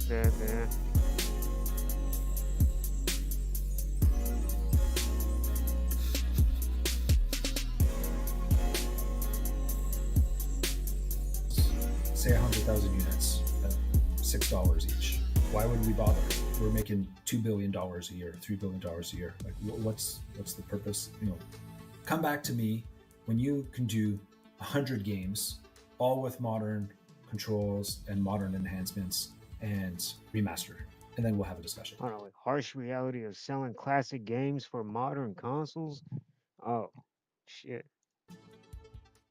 Yeah. Say 100,000 units at $6 each. Why would we bother? We're making $2 billion a year, $3 billion a year. Like, what's the purpose? Come back to me when you can do 100 games, all with modern controls and modern enhancements and remastered, and then we'll have a discussion. I don't know, like harsh reality of selling classic games for modern consoles. Oh, shit.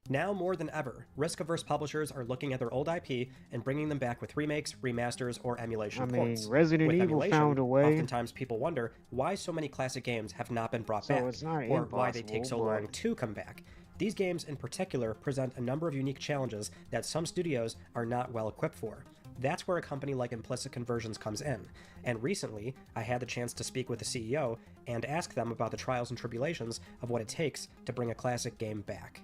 Now more than ever, risk-averse publishers are looking at their old IP and bringing them back with remakes, remasters, or emulation ports. Resident With Evil emulation, found a way. oftentimes people wonder why so many classic games have not been brought So back, it's not or why they take so impossible, long but- to come back. These games in particular present a number of unique challenges that some studios are not well equipped for. That's where a company like Implicit Conversions comes in, and recently I had the chance to speak with the CEO and ask them about the trials and tribulations of what it takes to bring a classic game back.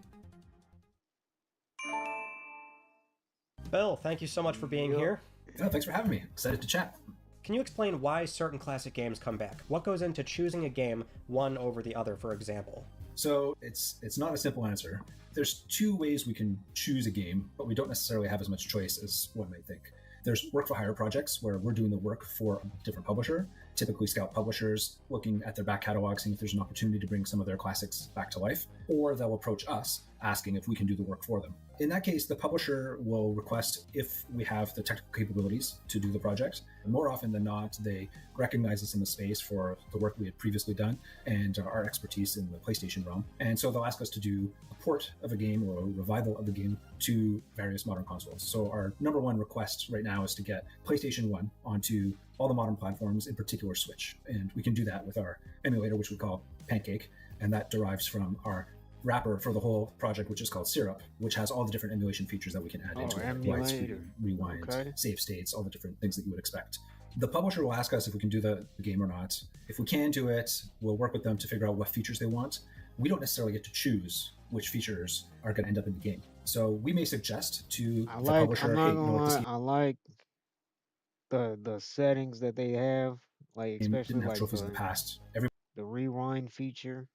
Bill, thank you so much for being here. Oh, thanks for having me. Excited to chat. Can you explain why certain classic games come back? What goes into choosing a game one over the other, for example? So it's not a simple answer. There's two ways we can choose a game, but we don't necessarily have as much choice as one might think. There's work for hire projects where we're doing the work for a different publisher, typically scout publishers, looking at their back catalog, seeing if there's an opportunity to bring some of their classics back to life, or they'll approach us asking if we can do the work for them. In that case, the publisher will request if we have the technical capabilities to do the project. More often than not, they recognize us in the space for the work we had previously done and our expertise in the PlayStation realm. And so they'll ask us to do a port of a game or a revival of the game to various modern consoles. So our number one request right now is to get PlayStation 1 onto all the modern platforms, in particular Switch. And we can do that with our emulator, which we call Pancake. And that derives from our wrapper for the whole project, which is called Syrup, which has all the different emulation features that we can add into it, like widescreen, rewind, save states, all the different things that you would expect. The publisher will ask us if we can do the game or not. If we can do it, we'll work with them to figure out what features they want. We don't necessarily get to choose which features are going to end up in the game. So we may suggest to the publisher, I'm not gonna lie, I like the settings that they have, like especially didn't have like trophies in the past. The rewind feature.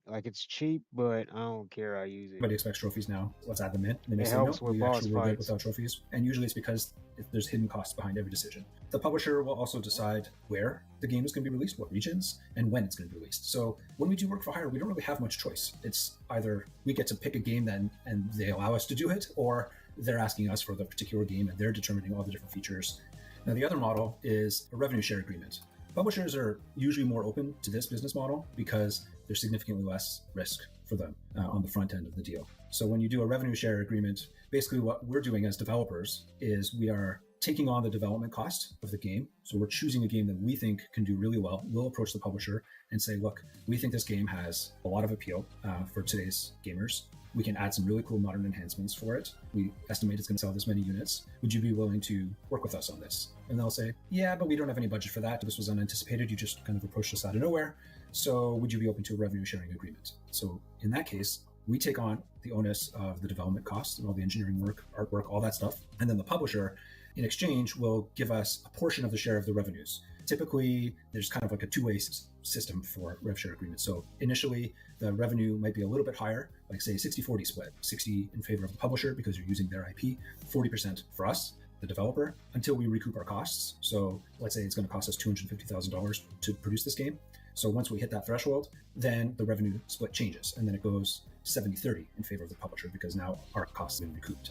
Like it's cheap, but I don't care. I use it. Everybody expects trophies now. Let's add them in. And they It say, helps no, with we boss actually were good fights. without trophies. And usually it's because there's hidden costs behind every decision. The publisher will also decide where the game is going to be released, what regions, and when it's going to be released. So when we do work for hire, we don't really have much choice. It's either we get to pick a game then and they allow us to do it, or they're asking us for the particular game and they're determining all the different features. Now, the other model is a revenue share agreement. Publishers are usually more open to this business model because there's significantly less risk for them on the front end of the deal. So when you do a revenue share agreement, basically what we're doing as developers is we are taking on the development cost of the game. So we're choosing a game that we think can do really well. We'll approach the publisher and say, look, we think this game has a lot of appeal for today's gamers. We can add some really cool modern enhancements for it. We estimate it's going to sell this many units. Would you be willing to work with us on this? And they'll say, yeah, but we don't have any budget for that. This was unanticipated. You just kind of approached us out of nowhere. So would you be open to a revenue sharing agreement? So in that case, we take on the onus of the development costs and all the engineering work, artwork, all that stuff. And then the publisher, in exchange, will give us a portion of the share of the revenues. Typically, there's kind of like a two-way system for rev share agreements. So initially, the revenue might be a little bit higher, like say 60-40 split, 60 in favor of the publisher because you're using their IP, 40% for us, the developer, until we recoup our costs. So let's say it's going to cost us $250,000 to produce this game. So once we hit that threshold, then the revenue split changes, and then it goes 70-30 in favor of the publisher because now our costs have been recouped.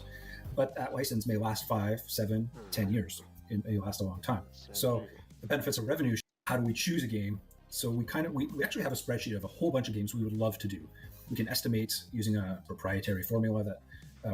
But that license may last 5, 7, 10 years. It may last a long time. So the benefits of revenue, how do we choose a game? So we actually have a spreadsheet of a whole bunch of games we would love to do. We can estimate using a proprietary formula that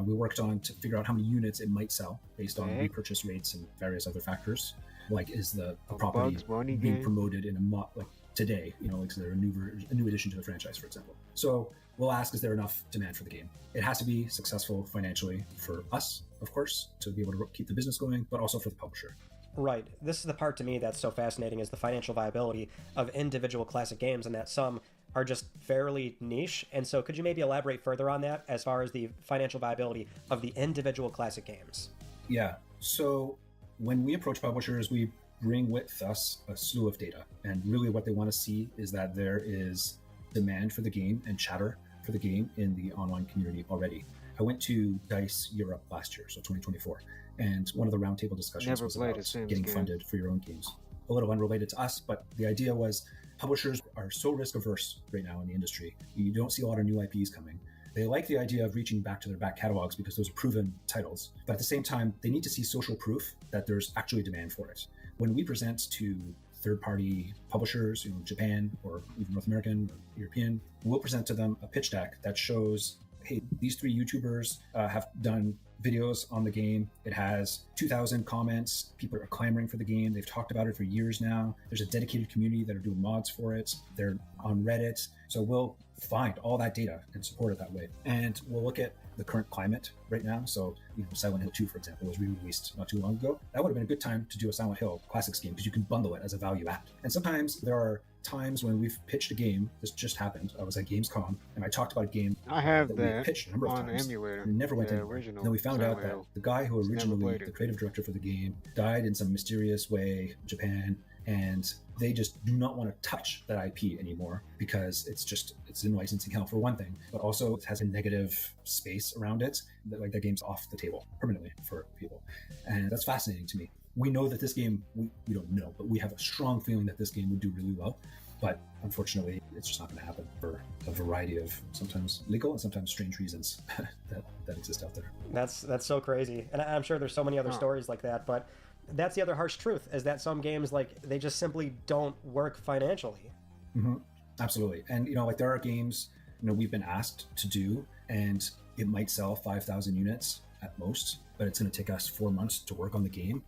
we worked on to figure out how many units it might sell based on repurchase rates and various other factors. Like, is the property being promoted in a like today? Like, is there a new addition to the franchise, for example? So we'll ask, is there enough demand for the game? It has to be successful financially for us, of course, to be able to keep the business going, but also for the publisher. Right. This is the part to me that's so fascinating, is the financial viability of individual classic games, and that some are just fairly niche. And so could you maybe elaborate further on that as far as the financial viability of the individual classic games? Yeah. So when we approach publishers, we bring with us a slew of data. And really what they want to see is that there is demand for the game and chatter for the game in the online community already. I went to DICE Europe last year, so 2024, and one of the roundtable discussions was about getting funded for your own games. A little unrelated to us, but the idea was publishers are so risk averse right now in the industry. You don't see a lot of new IPs coming. They like the idea of reaching back to their back catalogs because those are proven titles, but at the same time, they need to see social proof that there's actually demand for it. When we present to third-party publishers, Japan or even North American or European, we'll present to them a pitch deck that shows, hey, these 3 YouTubers have done videos on the game. It has 2,000 comments. People are clamoring for the game. They've talked about it for years now. There's a dedicated community that are doing mods for it. They're on Reddit. So we'll find all that data and support it that way. And we'll look at the current climate right now. So, Silent Hill 2, for example, was re-released not too long ago. That would have been a good time to do a Silent Hill Classics game because you can bundle it as a value add. And sometimes there are times when we've pitched a game. This just happened. I was at Gamescom and I talked about a game that we pitched a number of on times. Emulator. And never went anywhere. Then we found out that the guy who originally, the creative director for the game, died in some mysterious way in Japan, and they just do not want to touch that IP anymore because it's in licensing hell for one thing, but also it has a negative space around it that game's off the table permanently for people. And that's fascinating to me. We know that this game, we don't know, but we have a strong feeling that this game would do really well. But unfortunately, it's just not going to happen for a variety of sometimes legal and sometimes strange reasons that exist out there. That's so crazy. And I'm sure there's so many other stories like that, but that's the other harsh truth, is that some games, they just simply don't work financially. Mm-hmm. Absolutely. And, there are games, we've been asked to do, and it might sell 5,000 units at most, but it's going to take us 4 months to work on the game.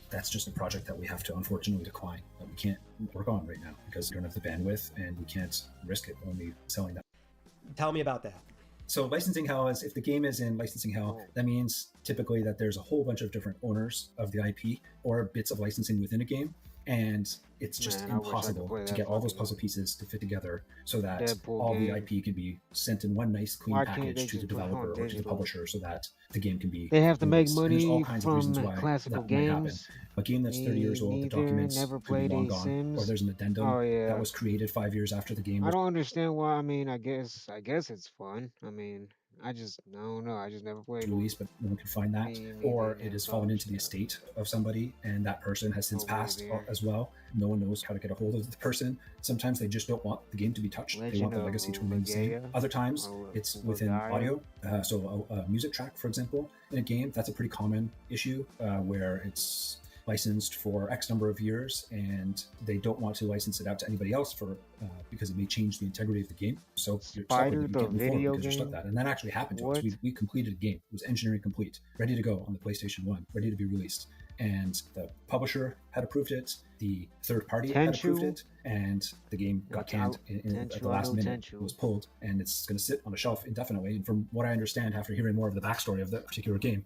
That's just a project that we have to unfortunately decline, that we can't work on right now because we don't have the bandwidth and we can't risk it only selling that. Tell me about that. So licensing hell is, if the game is in licensing hell, that means typically that there's a whole bunch of different owners of the IP or bits of licensing within a game. And it's just impossible to get all those puzzle pieces to fit together so that Deadpool all game. the IP can be sent in one nice clean package to the developer or to the publisher so that the game can be They have to make released. money There's all kinds of reasons from why classical that might happen. games. A game that's 30 years old, the documents never could be played long a gone, Sims. or there's an addendum that was created 5 years after the game I was don't understand why. I guess it's fun. I don't know. I just never played it. released, but no one can find that, or it has fallen into the estate of somebody and that person has since passed as well. No one knows how to get a hold of the person. Sometimes they just don't want the game to be touched. They want the legacy to remain the same. Other times it's within audio. So a music track, for example, in a game, that's a pretty common issue where it's licensed for X number of years and they don't want to license it out to anybody else because it may change the integrity of the game. So you're stuck with it. You can't move forward because you're stuck with that. And that actually happened to us. We completed a game. It was engineering complete, ready to go on the PlayStation 1, ready to be released. And the publisher had approved it, the third party had approved it, and the game got canned at the last minute. It was pulled, and it's going to sit on a shelf indefinitely. And from what I understand, after hearing more of the backstory of that particular game,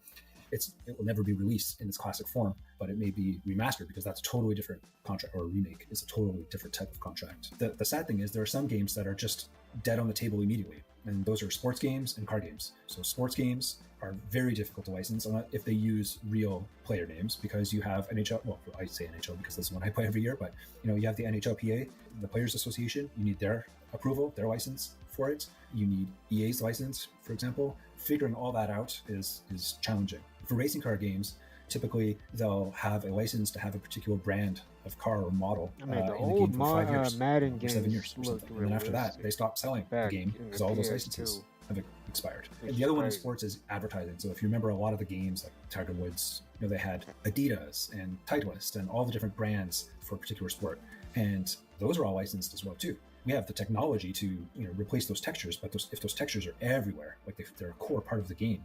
it will never be released in its classic form, but it may be remastered because that's a totally different contract, or a remake is a totally different type of contract. The sad thing is there are some games that are just dead on the table immediately, and those are sports games and card games. So sports games are very difficult to license if they use real player names, because you have NHL, well, I say NHL because that's the one I play every year, but you have the NHLPA, the Players Association, you need their approval, their license for it. You need EA's license, for example. Figuring all that out is challenging. For racing car games, typically they'll have a license to have a particular brand of car or model in the game for 5 years, Madden or 7 years, or something. And then after that, they stop selling the game because all those licenses have expired. And the other one in sports is advertising. So if you remember a lot of the games like Tiger Woods, they had Adidas and Titleist and all the different brands for a particular sport. And those are all licensed as well too. We have the technology to replace those textures, but if those textures are everywhere, like they're a core part of the game,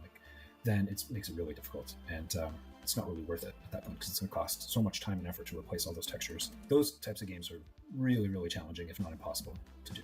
then it makes it really difficult. And it's not really worth it at that point because it's going to cost so much time and effort to replace all those textures. Those types of games are really, really challenging, if not impossible to do.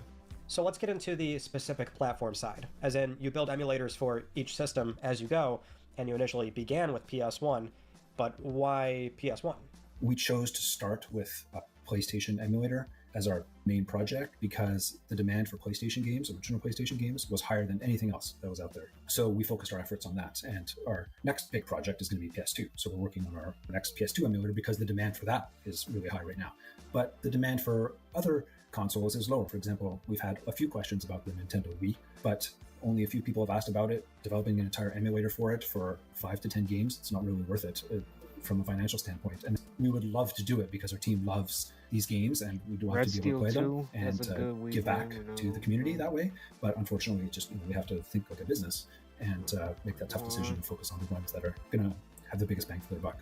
So let's get into the specific platform side, as in you build emulators for each system as you go, and you initially began with PS1, but why PS1? We chose to start with a PlayStation emulator as our main project because the demand for PlayStation games, original PlayStation games, was higher than anything else that was out there. So we focused our efforts on that. And our next big project is going to be PS2. So we're working on our next PS2 emulator because the demand for that is really high right now. But the demand for other consoles is lower. For example, we've had a few questions about the Nintendo Wii, but only a few people have asked about it. Developing an entire emulator for it for 5 to 10 games, it's not really worth it from a financial standpoint. And we would love to do it because our team loves these games and we do want to be able to play them and give back to the community that way. But unfortunately, just we have to think like a business and make that tough decision and focus on the ones that are going to have the biggest bang for their buck.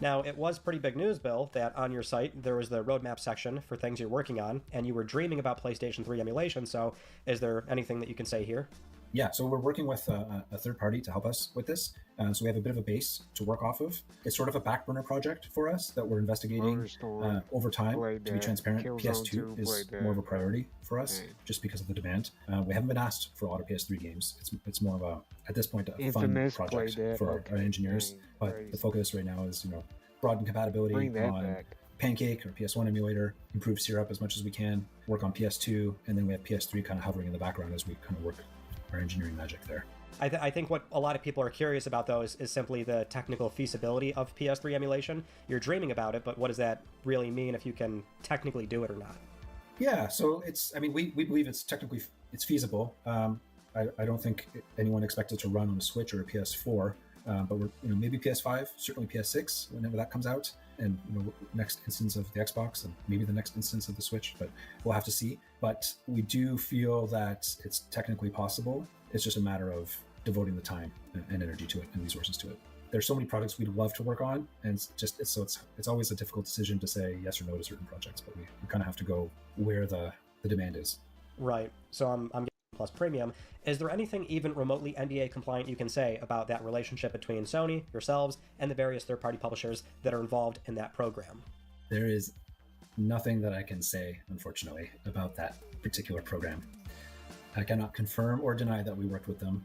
Now, it was pretty big news, Bill, that on your site there was the roadmap section for things you're working on, and you were dreaming about PlayStation 3 emulation, so is there anything that you can say here? Yeah, so we're working with a third party to help us with this. So we have a bit of a base to work off of. It's sort of a back burner project for us that we're investigating over time. To be transparent, PS2 is more of a priority for us just because of the demand. We haven't been asked for a lot of PS3 games. It's more of a, at this point, a fun project for our engineers. But the focus right now is, broaden compatibility on Pancake or PS1 emulator, improve Syrup as much as we can, work on PS2, and then we have PS3 kind of hovering in the background as we kind of work our engineering magic there. I think what a lot of people are curious about, though, is simply the technical feasibility of PS3 emulation. You're dreaming about it, but what does that really mean if you can technically do it or not? Yeah, so we believe it's technically feasible. I don't think anyone expects it to run on a Switch or a PS4, but we're maybe PS5, certainly PS6 whenever that comes out, and next instance of the Xbox and maybe the next instance of the Switch, but we'll have to see. But we do feel that it's technically possible. It's just a matter of devoting the time and energy to it and resources to it. There's so many projects we'd love to work on, and it's always a difficult decision to say yes or no to certain projects, but we kind of have to go where the demand is. Right. So I'm getting Plus Premium. Is there anything even remotely NBA compliant you can say about that relationship between Sony, yourselves, and the various third-party publishers that are involved in that program? There is nothing that I can say, unfortunately, about that particular program. I cannot confirm or deny that we worked with them.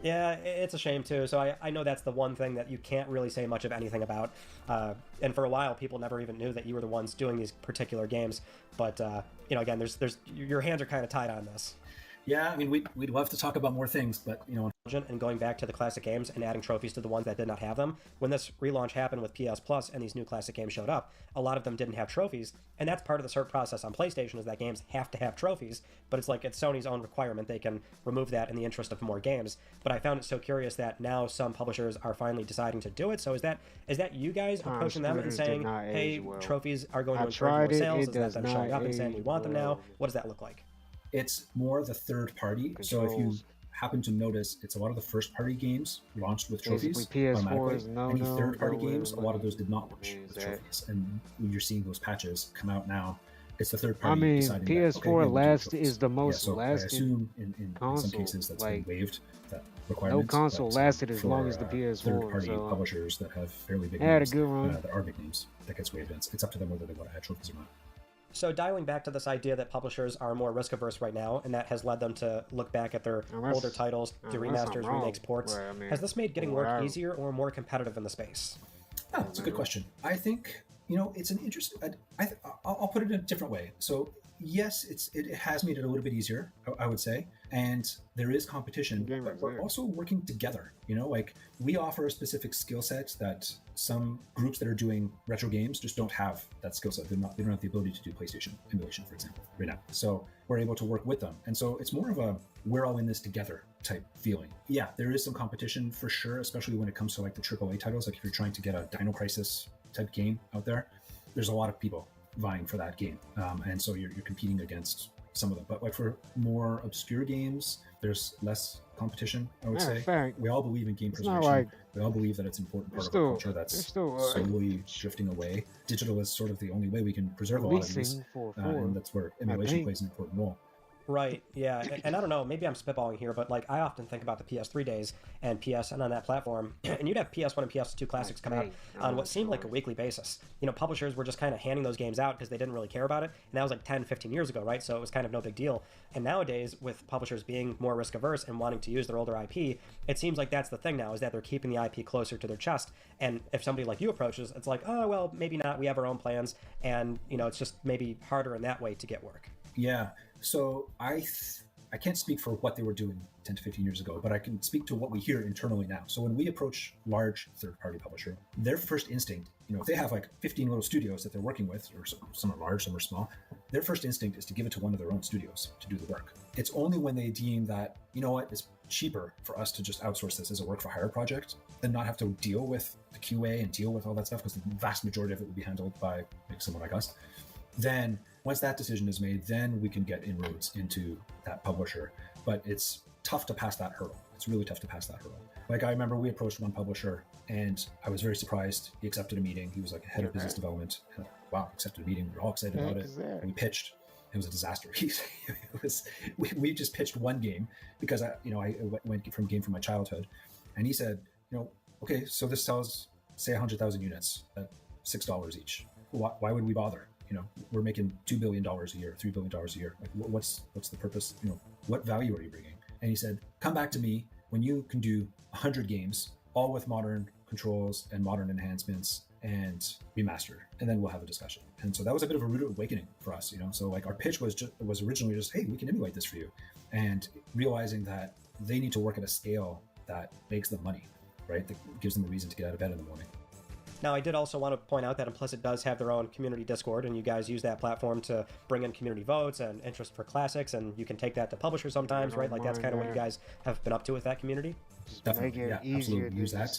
Yeah, it's a shame too. So I know that's the one thing that you can't really say much of anything about. And for a while, people never even knew that you were the ones doing these particular games. But again, there's your hands are kind of tied on this. Yeah, we'd love to talk about more things, but And going back to the classic games and adding trophies to the ones that did not have them. When this relaunch happened with PS Plus and these new classic games showed up, a lot of them didn't have trophies, and that's part of the cert process on PlayStation is that games have to have trophies, but it's like it's Sony's own requirement. They can remove that in the interest of more games. But I found it so curious that now some publishers are finally deciding to do it. So is that you guys approaching them and saying, hey, trophies are going to encourage more sales? Is that them showing up and saying we want them now? What does that look like? It's more the third party. So if you happen to notice, it's a lot of the first party games launched with trophies automatically. Any third party games, a lot of those did not launch with trophies. And you're seeing those patches come out now. It's the third party deciding PS4 is the most lasting I assume in some cases that's been waived, that requirement. No console lasted as long as the PS4. Third party publishers that have fairly big names, that are big names, that gets waived. It's up to them whether they want to add trophies or not. So dialing back to this idea that publishers are more risk-averse right now, and that has led them to look back at their older titles, do remasters, remakes, ports, has this made getting work easier or more competitive in the space? Oh, that's a good question. I think, it's an interesting... I'll put it in a different way. So, yes, it has made it a little bit easier, I would say, and there is competition, but we're also working together. We offer a specific skill set that some groups that are doing retro games just don't have that skill set. They don't have the ability to do PlayStation emulation, for example, right now. So we're able to work with them. And so it's more of a we're all in this together type feeling. Yeah, there is some competition for sure, especially when it comes to like the AAA titles. Like if you're trying to get a Dino Crisis type game out there, there's a lot of people vying for that game. And so you're competing against some of them. But like for more obscure games, there's less competition, I would say. Fact, we all believe in game preservation. We all believe that it's an important part of our culture that's slowly drifting away. Digital is sort of the only way we can preserve a lot of these, and that's where emulation plays an important role. Right, yeah, and I don't know, maybe I'm spitballing here, but like I often think about the PS3 days and PSN on that platform, and you'd have PS1 and PS2 classics come out on what seemed like a weekly basis. You know, publishers were just kind of handing those games out because they didn't really care about it, and that was like 10, 15 years ago, right? So it was kind of no big deal. And nowadays, with publishers being more risk averse and wanting to use their older IP, it seems like that's the thing now, is that they're keeping the IP closer to their chest. And if somebody like you approaches, it's like, oh, well, maybe not, we have our own plans, and, you know, it's just maybe harder in that way to get work. Yeah. So I can't speak for what they were doing 10 to 15 years ago, but I can speak to what we hear internally now. So when we approach large third-party publisher, their first instinct, you know, if they have like 15 little studios that they're working with, or some are large, some are small, their first instinct is to give it to one of their own studios to do the work. It's only when they deem that, you know what, it's cheaper for us to just outsource this as a work for hire project than not have to deal with the QA and deal with all that stuff, because the vast majority of it will be handled by like someone like us. Then once that decision is made, then we can get inroads into that publisher. But it's tough to pass that hurdle. It's really tough to pass that hurdle. Like I remember we approached one publisher and I was very surprised. He accepted a meeting. He was like head of business development. And wow, accepted a meeting. We were all excited about it. We pitched. It was a disaster. We just pitched one game because I went from game from my childhood, and he said, you know, okay, so this sells say 100,000 units at $6 each. Why would we bother? You know, we're making $2 billion a year, $3 billion a year. Like, what's the purpose? You know, what value are you bringing? And he said, come back to me when you can do 100 games, all with modern controls and modern enhancements and remastered, and then we'll have a discussion. And so that was a bit of a rude awakening for us, you know. So like our pitch was originally just, hey, we can emulate this for you, and realizing that they need to work at a scale that makes them money, right? That gives them a reason to get out of bed in the morning. Now, I did also want to point out that Implicit does have their own community Discord, and you guys use that platform to bring in community votes and interest for classics, and you can take that to publishers sometimes, right? Like that's kind of what you guys have been up to with that community. Definitely, yeah, absolutely use that.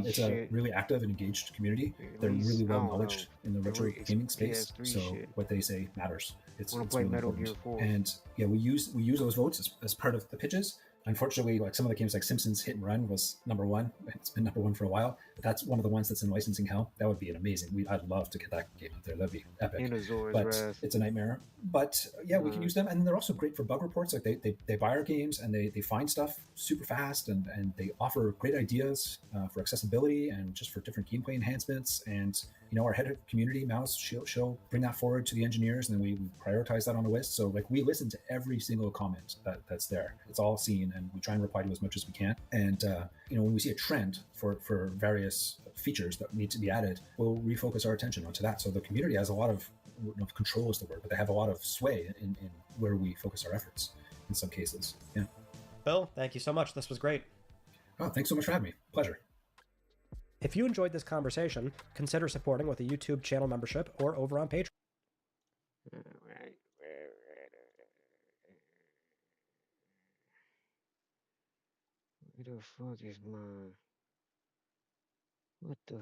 It's a really active and engaged community. They're really well knowledged in the retro gaming space, so what they say matters. It's really important. And yeah, we use those votes as part of the pitches. Unfortunately, like some of the games like Simpsons Hit and Run was number one. It's been number one for a while. But that's one of the ones that's in licensing hell. That would be an amazing. I'd love to get that game out there. That'd be epic. But it's a nightmare. But yeah, we can use them, and they're also great for bug reports. Like they buy our games and they find stuff super fast, and they offer great ideas for accessibility and just for different gameplay enhancements. And you know, our head of community, Mouse, she'll bring that forward to the engineers, and then we prioritize that on the list. So like we listen to every single comment that's there. It's all seen, and we try and reply to as much as we can. And you know, when we see a trend for various features that need to be added, we'll refocus our attention onto that. So the community has a lot of, control is the word, but they have a lot of sway in where we focus our efforts in some cases. Yeah. Bill, thank you so much. This was great. Oh, thanks so much for having me. Pleasure. If you enjoyed this conversation, consider supporting with a YouTube channel membership or over on Patreon. Where the fuck is mine? What the?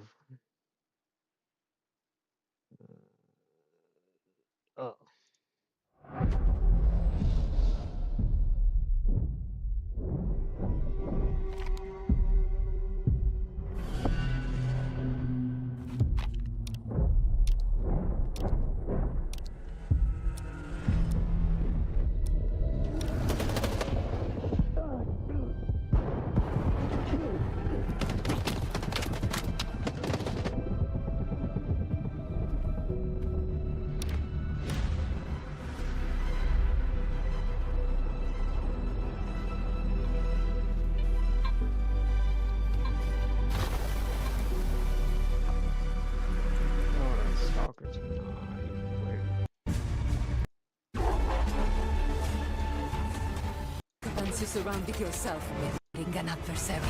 Oh. Once you surrounded yourself with an adversary,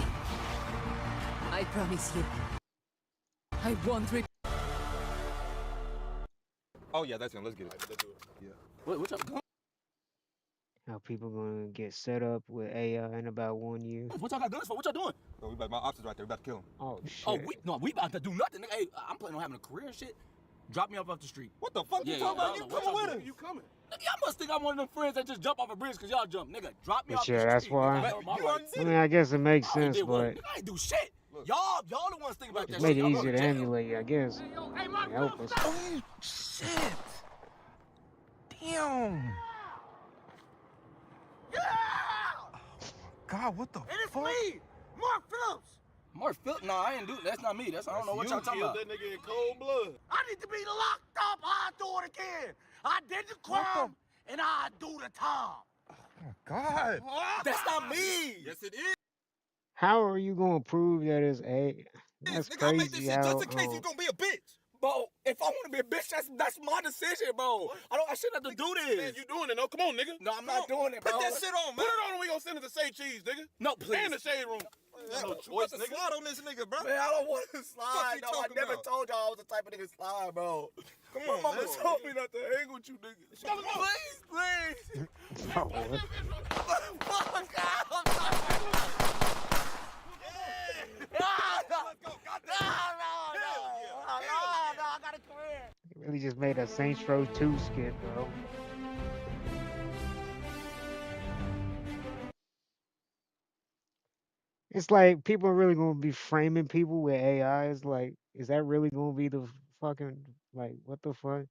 I promise you, I won't Oh yeah, that's him. Let's get it. Let's do it. Yeah. What y'all going? How people gonna get set up with AI in about 1 year? What y'all got doing this for? What y'all doing? Oh, we about, my ops is right there. We about to kill him. Oh shit. Oh, we about to do nothing. Hey, I'm planning on having a career and shit. Drop me off the street. What the fuck you talking about? You coming with us? You coming? Y'all must think I'm one of them friends that just jump off a bridge because y'all jump. Nigga, drop me off the street. That's why. I mean, I guess it makes sense, but I ain't do shit. Y'all the ones thinking about that shit. Make it easier to emulate, I guess. Help us. Oh, shit. Damn. God, what the And it's me, Mark Phillips. Mark Phillips? Nah, I ain't do. That's not me. I don't know what y'all talking about. That nigga in cold blood. I need to be locked up. I do it again. I did the crime and I do the time. Oh, God. That's not me. Yes, it is. How are you gonna prove that it's a? That's Nigga, I made this crazy. shit How? just in case you gonna be a bitch. Bro, if I want to be a bitch, that's my decision, bro. I shouldn't have to do this. Man, you doing it, no? Come on, nigga. No, I'm not doing it, bro. Put that shit on, man. Put it on and we gonna send it to Say Cheese, nigga. No, please. And the Shade Room. No choice, nigga. Slide on this nigga, bro. Man, I don't want to slide. No, I never told y'all I was the type of nigga slide, bro. Come on, My mama man. told me not to hang with you, nigga. Please. Oh, what? Fuck out. I'm sorry. No, I got a career. He really just made a Saints Row 2 skit, bro. It's like people are really gonna be framing people with AI. It's like, is that really gonna be the fucking like what the fuck?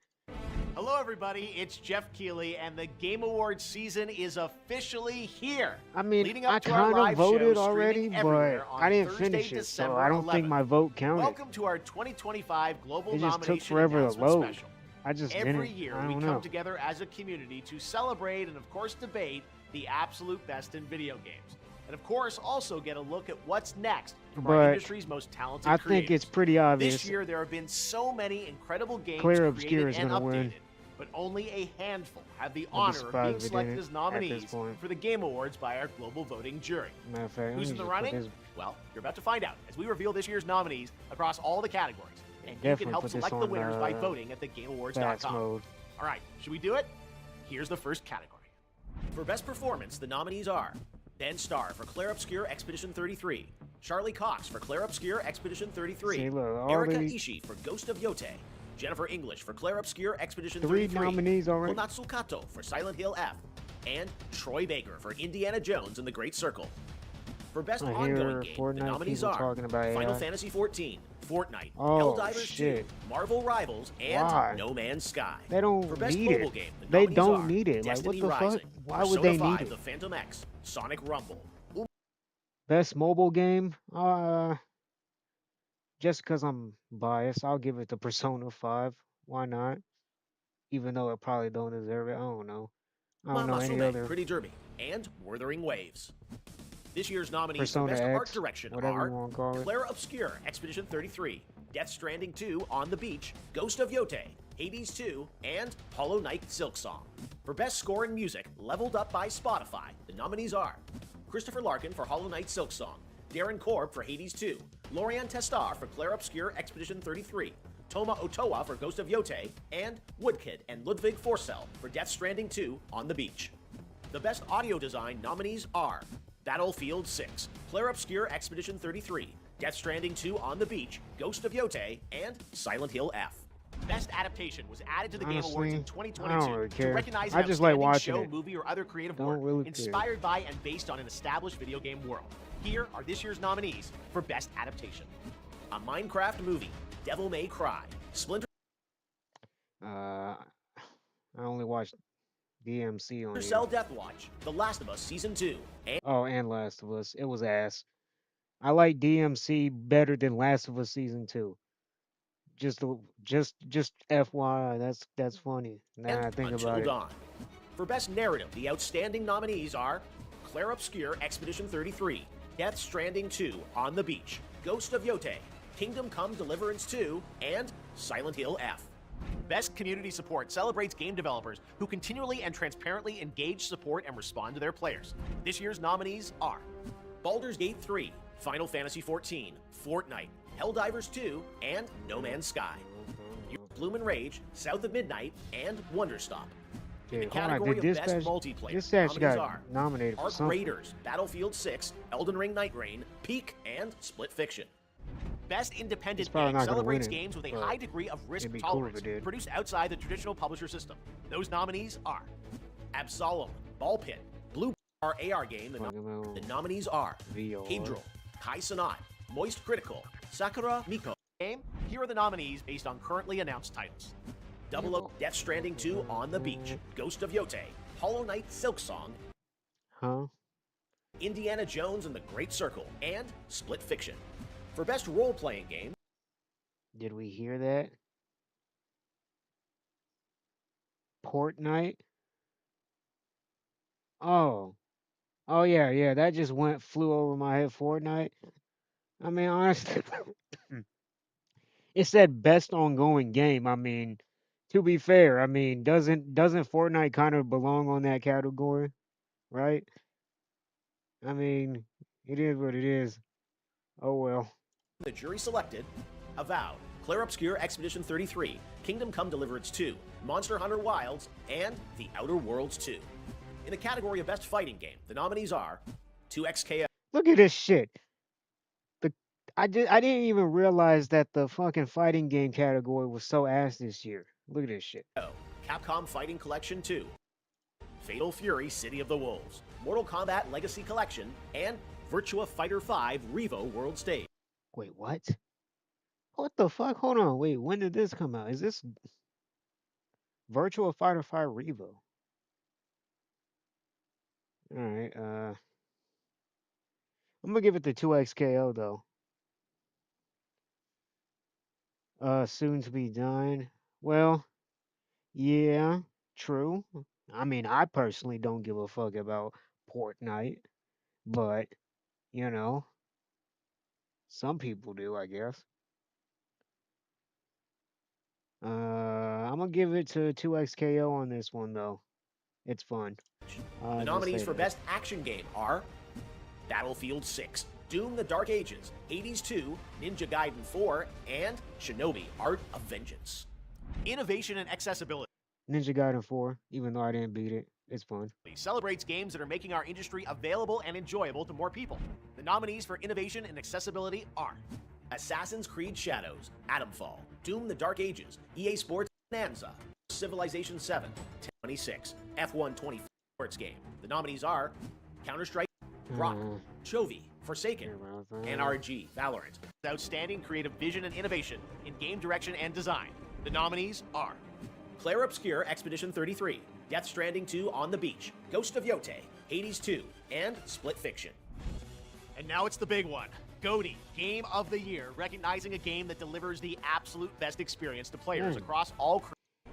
Hello, everybody. It's Jeff Keighley, and the Game Awards season is officially here. I mean, Leading up I to our kind of live voted show, already, streaming but everywhere on I didn't Thursday, finish it, so December I don't think 11th. my vote counted. Welcome to our 2025 Global It just took Nomination forever to Announcement load. Special. I just Every didn't. year, I we don't come know. together as a community to celebrate and, of course, debate the absolute best in video games. And, of course, also get a look at what's next from our But industry's most talented I creators. think it's pretty obvious. This year, there have been so many incredible games Clear Obscure created is and gonna updated, win. but only a handful have the I'd be honor of surprised being if it selected didn't as at nominees this point. for the Game Awards by our global voting jury. Matter of fact, let Who's me in the just put running? this- Well, you're about to find out as we reveal this year's nominees across all the categories. And you can Definitely help put this select the on, winners by voting at Fast thegameawards.com. mode. All right, should we do it? Here's the first category. For Best Performance, the nominees are Ben Starr for Clair Obscur Expedition 33, Charlie Cox for Clair Obscur Expedition 33, See, look, Erika already Ishii for Ghost of Yote, Jennifer English for Clair Obscur Expedition 3 33, nominees already. Konatsu Kato for Silent Hill F, and Troy Baker for Indiana Jones and the Great Circle. For Best I Ongoing hear Game, Fortnite the nominees people are talking about Final AI. Fantasy XIV, Fortnite, Oh, Helldivers shit. 2, Marvel Rivals, and Why? No Man's Sky. They don't For Best need Mobile it. Game, the They nominees don't are need it. Like, what Destiny the fuck? Rising, Why Persona would they 5, need The it? Phantom X, Sonic Rumble. Best mobile game? Just because I'm biased, I'll give it to Persona 5. Why not? Even though it probably don't deserve it. I don't know. I don't know any Masume, other Pretty Derby, and Wuthering Waves. This year's nominees Persona for Best Art X, Direction whatever are you want to call it. Clair Obscur Expedition 33, Death Stranding 2 On the Beach, Ghost of Yote, Hades 2, and Hollow Knight Silksong. For Best Score and Music, leveled up by Spotify, the nominees are Christopher Larkin for Hollow Knight Silksong, Darren Korb for Hades 2, Lorian Testar for Clair Obscur Expedition 33, Toma Otoa for Ghost of Yote, and Woodkid and Ludwig Forsell for Death Stranding 2 On the Beach. The Best Audio Design nominees are Battlefield 6, Clair Obscur Expedition 33, Death Stranding 2 On the Beach, Ghost of Yote, and Silent Hill F. Best Adaptation was added to the Game Awards in Honestly, 2022 I don't really to care. recognize I an just like outstanding watching show, it. movie, or other creative Don't work really care. inspired by and based on an established video game world. Here are this year's nominees for Best Adaptation. A Minecraft Movie, Devil May Cry, Splinter I only watched DMC on here. Cell Death Watch, The Last of Us Season 2, and Oh, and Last of Us. It was ass. I like DMC better than Last of Us Season 2. Just FYI, that's funny. Now I think Until about it. Dawn. For Best Narrative, the outstanding nominees are Clair Obscur Expedition 33, Death Stranding 2 On the Beach, Ghost of Yote, Kingdom Come Deliverance 2, and Silent Hill F. Best Community Support celebrates game developers who continually and transparently engage, support, and respond to their players. This year's nominees are Baldur's Gate 3, Final Fantasy XIV, Fortnite, Helldivers 2, and No Man's Sky. Bloom and Rage, South of Midnight, and Wonderstop. In the Dude, hold on, category did of this Best guy- Multiplayer, this actually nominees got are nominated for Ark something. Raiders, Battlefield 6, Elden Ring Night Rain, Peak, and Split Fiction. Best Independent It's probably Game not gonna celebrates win it, games with a but high degree of risk it'd be cool if tolerance, it did. produced outside the traditional publisher system. Those nominees are Absolem, Ball Pit, Blue Bar AR Game. The nominees are VR. Hadril, Kai Sanai, Moist Critical, Sakura Miko. Game. Here are the nominees based on currently announced titles. Double O, Death Stranding 2 On the Beach, Ghost of Yote, Hollow Knight Silksong, Huh? Indiana Jones and the Great Circle, and Split Fiction. For best role-playing game, Did we hear that? Fortnite? Oh. Oh yeah, yeah. That just flew over my head. Fortnite. I mean, honestly, it said best ongoing game. I mean, to be fair, I mean, doesn't Fortnite kind of belong on that category, right? I mean, it is what it is. Oh well. the jury selected Avowed, Clair Obscur Expedition 33, Kingdom Come Deliverance 2, Monster Hunter Wilds, and The Outer Worlds 2. In the category of Best Fighting Game, the nominees are 2XKO, Look at this shit. I didn't even realize that the fucking fighting game category was so ass this year. Look at this shit. Capcom Fighting Collection 2, Fatal Fury City of the Wolves, Mortal Kombat Legacy Collection, and Virtua Fighter 5 Revo World Stage. Wait, what? What the fuck? Hold on. Wait, when did this come out? Is this Virtua Fighter 5 Revo? Alright, I'm gonna give it the 2XKO though. Soon to be done. Well, yeah, true. I mean, I personally don't give a fuck about Fortnite, but, you know, some people do, I guess. I'm gonna give it to 2XKO on this one though. It's fun. The nominees for Best Action Game are Battlefield 6, Doom the Dark Ages, Hades 2, Ninja Gaiden 4, and Shinobi Art of Vengeance. Innovation and accessibility Ninja Gaiden 4, even though I didn't beat it. It's fun. celebrates games that are making our industry available and enjoyable to more people. The nominees for innovation and accessibility are Assassin's Creed Shadows, Atomfall, Doom the Dark Ages, EA Sports Bonanza, Civilization 7, 1026, F1 24 sports game. The nominees are Counter-Strike, Rock, Chovy, Forsaken, NRG, Valorant. Outstanding creative vision and innovation in game direction and design. The nominees are Clair Obscur Expedition 33, Death Stranding 2 On the Beach, Ghost of Yote, Hades 2, and Split Fiction. And now it's the big one. GOTY, Game of the Year, recognizing a game that delivers the absolute best experience to players across all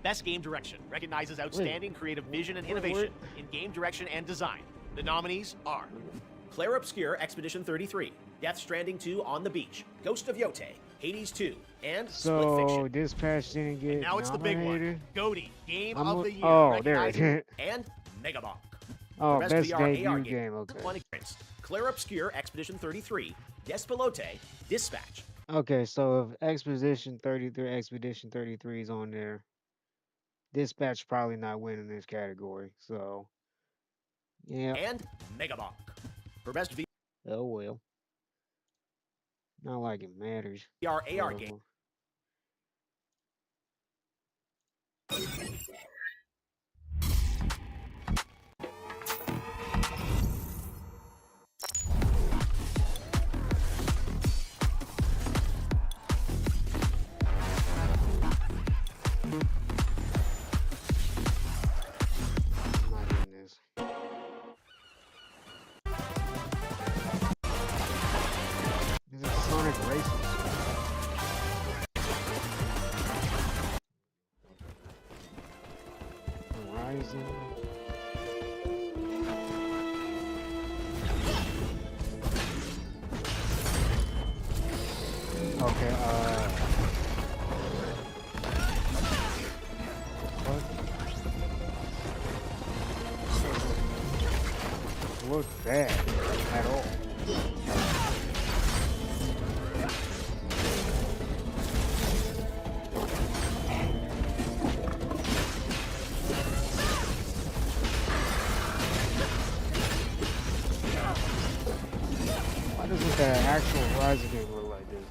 Best Game Direction, recognizes outstanding creative vision and innovation in game direction and design. The nominees are Clair Obscur Expedition 33, Death Stranding 2 On the Beach, Ghost of Yote, Hades 2, and Split Fiction. So Dispatch didn't get And now it's the big one. nominated? GOTY, Game of the Year, Oh, there it recognizing is. and Megabonk. Oh, For best VR debut AR game. Okay. One experience. Clair Obscur Expedition 33, Despelote, Dispatch. Okay, so if Expedition 33 is on there, Dispatch probably not winning this category. So, yeah. And Megabonk. For best Oh well. Not like it matters. VR AR Whatever. game. I'm not getting this. Is it Sonic Races? Horizon. Okay, what? Look bad at all. Why doesn't the actual Horizon game look like this?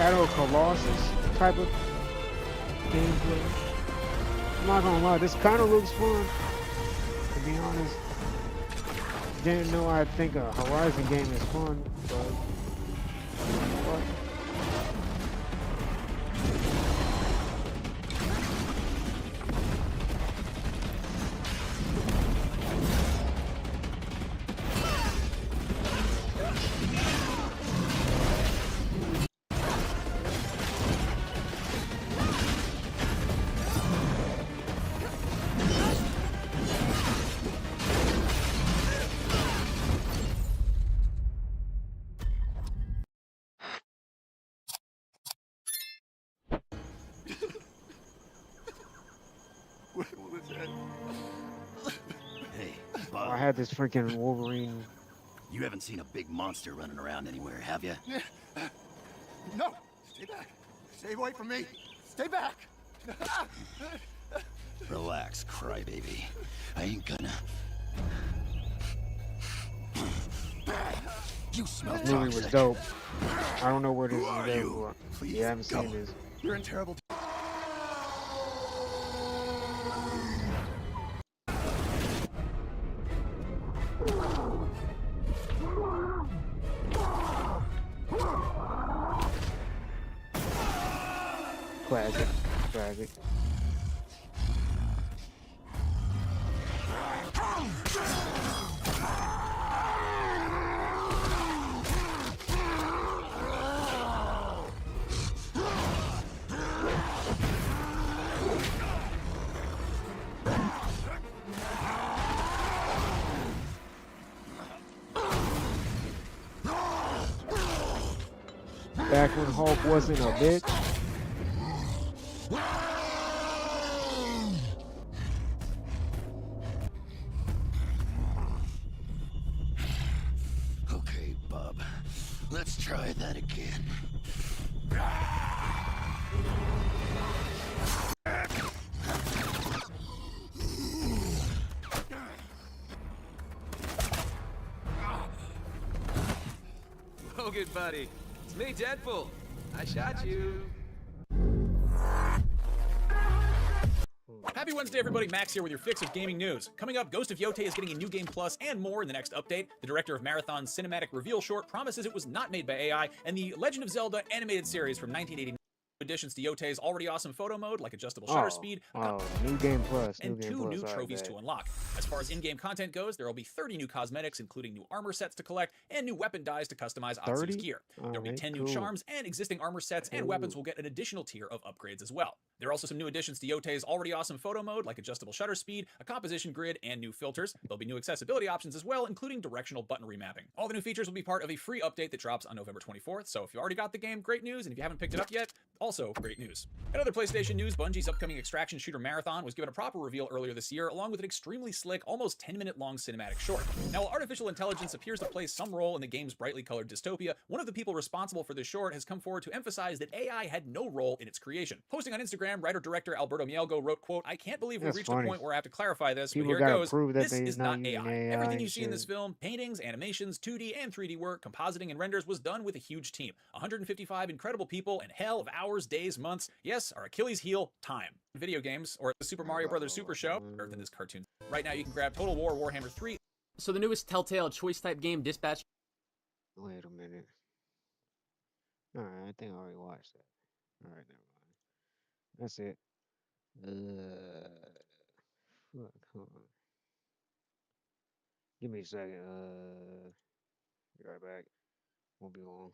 Shadow Colossus type of gameplay. I'm not gonna lie, this kind of looks fun. To be honest, didn't know I'd think a Horizon game is fun, but what? Hey, Oh, I Bug, had this freaking Wolverine. you haven't seen a big monster running around anywhere, have you? No! Stay back! Stay away from me! Stay back! Relax, crybaby. I ain't gonna. You smell This movie was toxic. dope. I don't know where this Who is are available. you? Please Yeah, I haven't go. seen this. You're in terrible. Classic. Classic. Back when Hulk wasn't a bitch. Okay, bub. Let's try that again. Oh, good buddy. It's me, Deadpool. I shot you. Happy Wednesday, everybody. Max here with your fix of gaming news. Coming up, Ghost of Yotei is getting a new game plus and more in the next update. The director of Marathon's cinematic reveal short promises it was not made by AI, and the Legend of Zelda animated series from 1989. Additions to Yotei's already awesome photo mode, like adjustable shutter speed, New game plus. and two new Alright, trophies bet. to unlock. As far as in-game content goes, there will be 30 new cosmetics, including new armor sets to collect and new weapon dyes to customize Atsu's 30? gear. There will be Alright, 10 cool. new charms, and existing armor sets and weapons will get an additional tier of upgrades as well. There are also some new additions to Yotei's already awesome photo mode, like adjustable shutter speed, a composition grid, and new filters. There'll be new accessibility options as well, including directional button remapping. All the new features will be part of a free update that drops on November 24th, so if you already got the game, great news, and if you haven't picked it up yet, also great news. In other PlayStation news, Bungie's upcoming extraction shooter Marathon was given a proper reveal earlier this year, along with an extremely slick, almost 10-minute long cinematic short. Now, while artificial intelligence appears to play some role in the game's brightly colored dystopia, one of the people responsible for this short has come forward to emphasize that AI had no role in its creation. Posting on Instagram, writer-director Alberto Mielgo wrote, quote, "I can't believe we've That's reached funny. a point where I have to clarify this, People but here it gotta goes. prove that This they're is not not using AI. AI Everything and you see in this shit. film, paintings, animations, 2D and 3D work, compositing, and renders was done with a huge team. 155 incredible people and hell of hours, days, months. Yes, our Achilles heel, time. Video games, or the Super Mario Bros. Super Show, better than this cartoon. Right now you can grab Total War Warhammer 3. So the newest Telltale choice-type game, Dispatch. Wait a minute. Alright, I think I already watched that. Alright, never mind. That's it. Fuck, hold on. Give me a second. Be right back. Won't be long.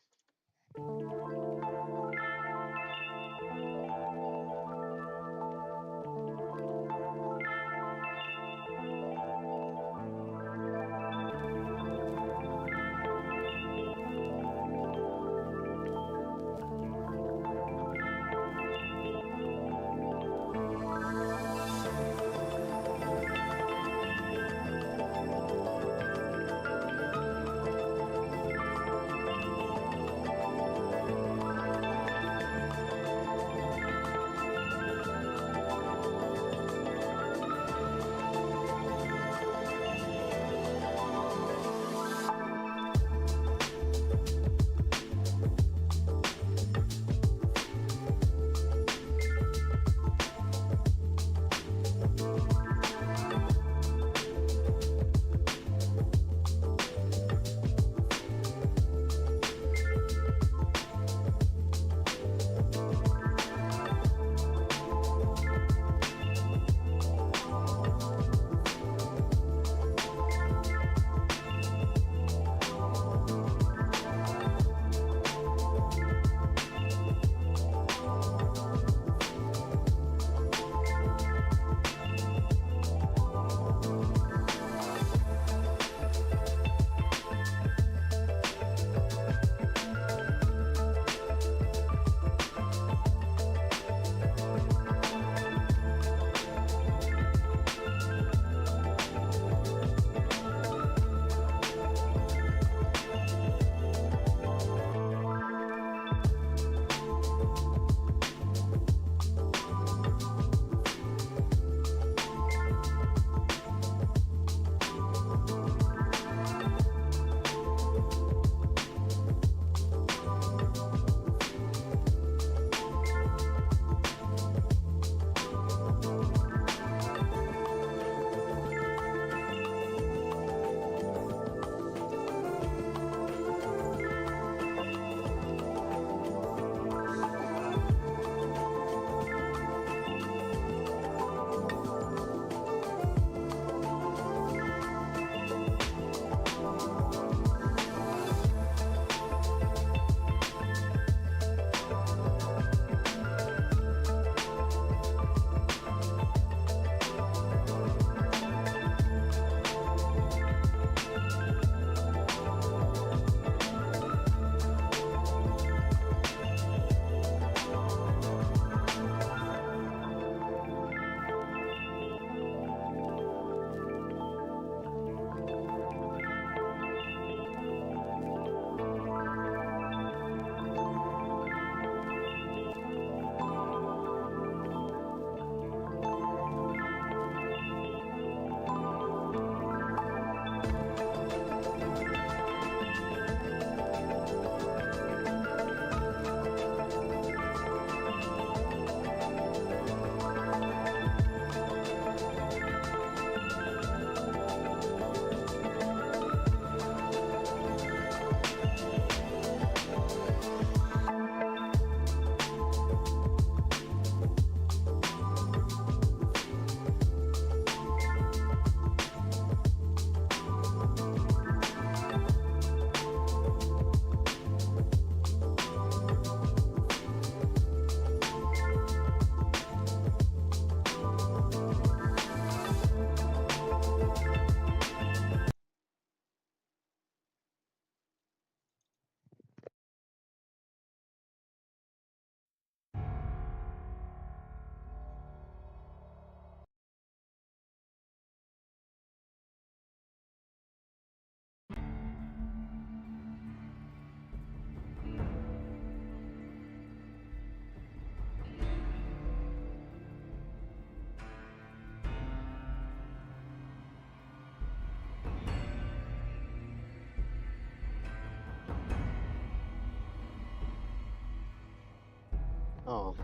Oh.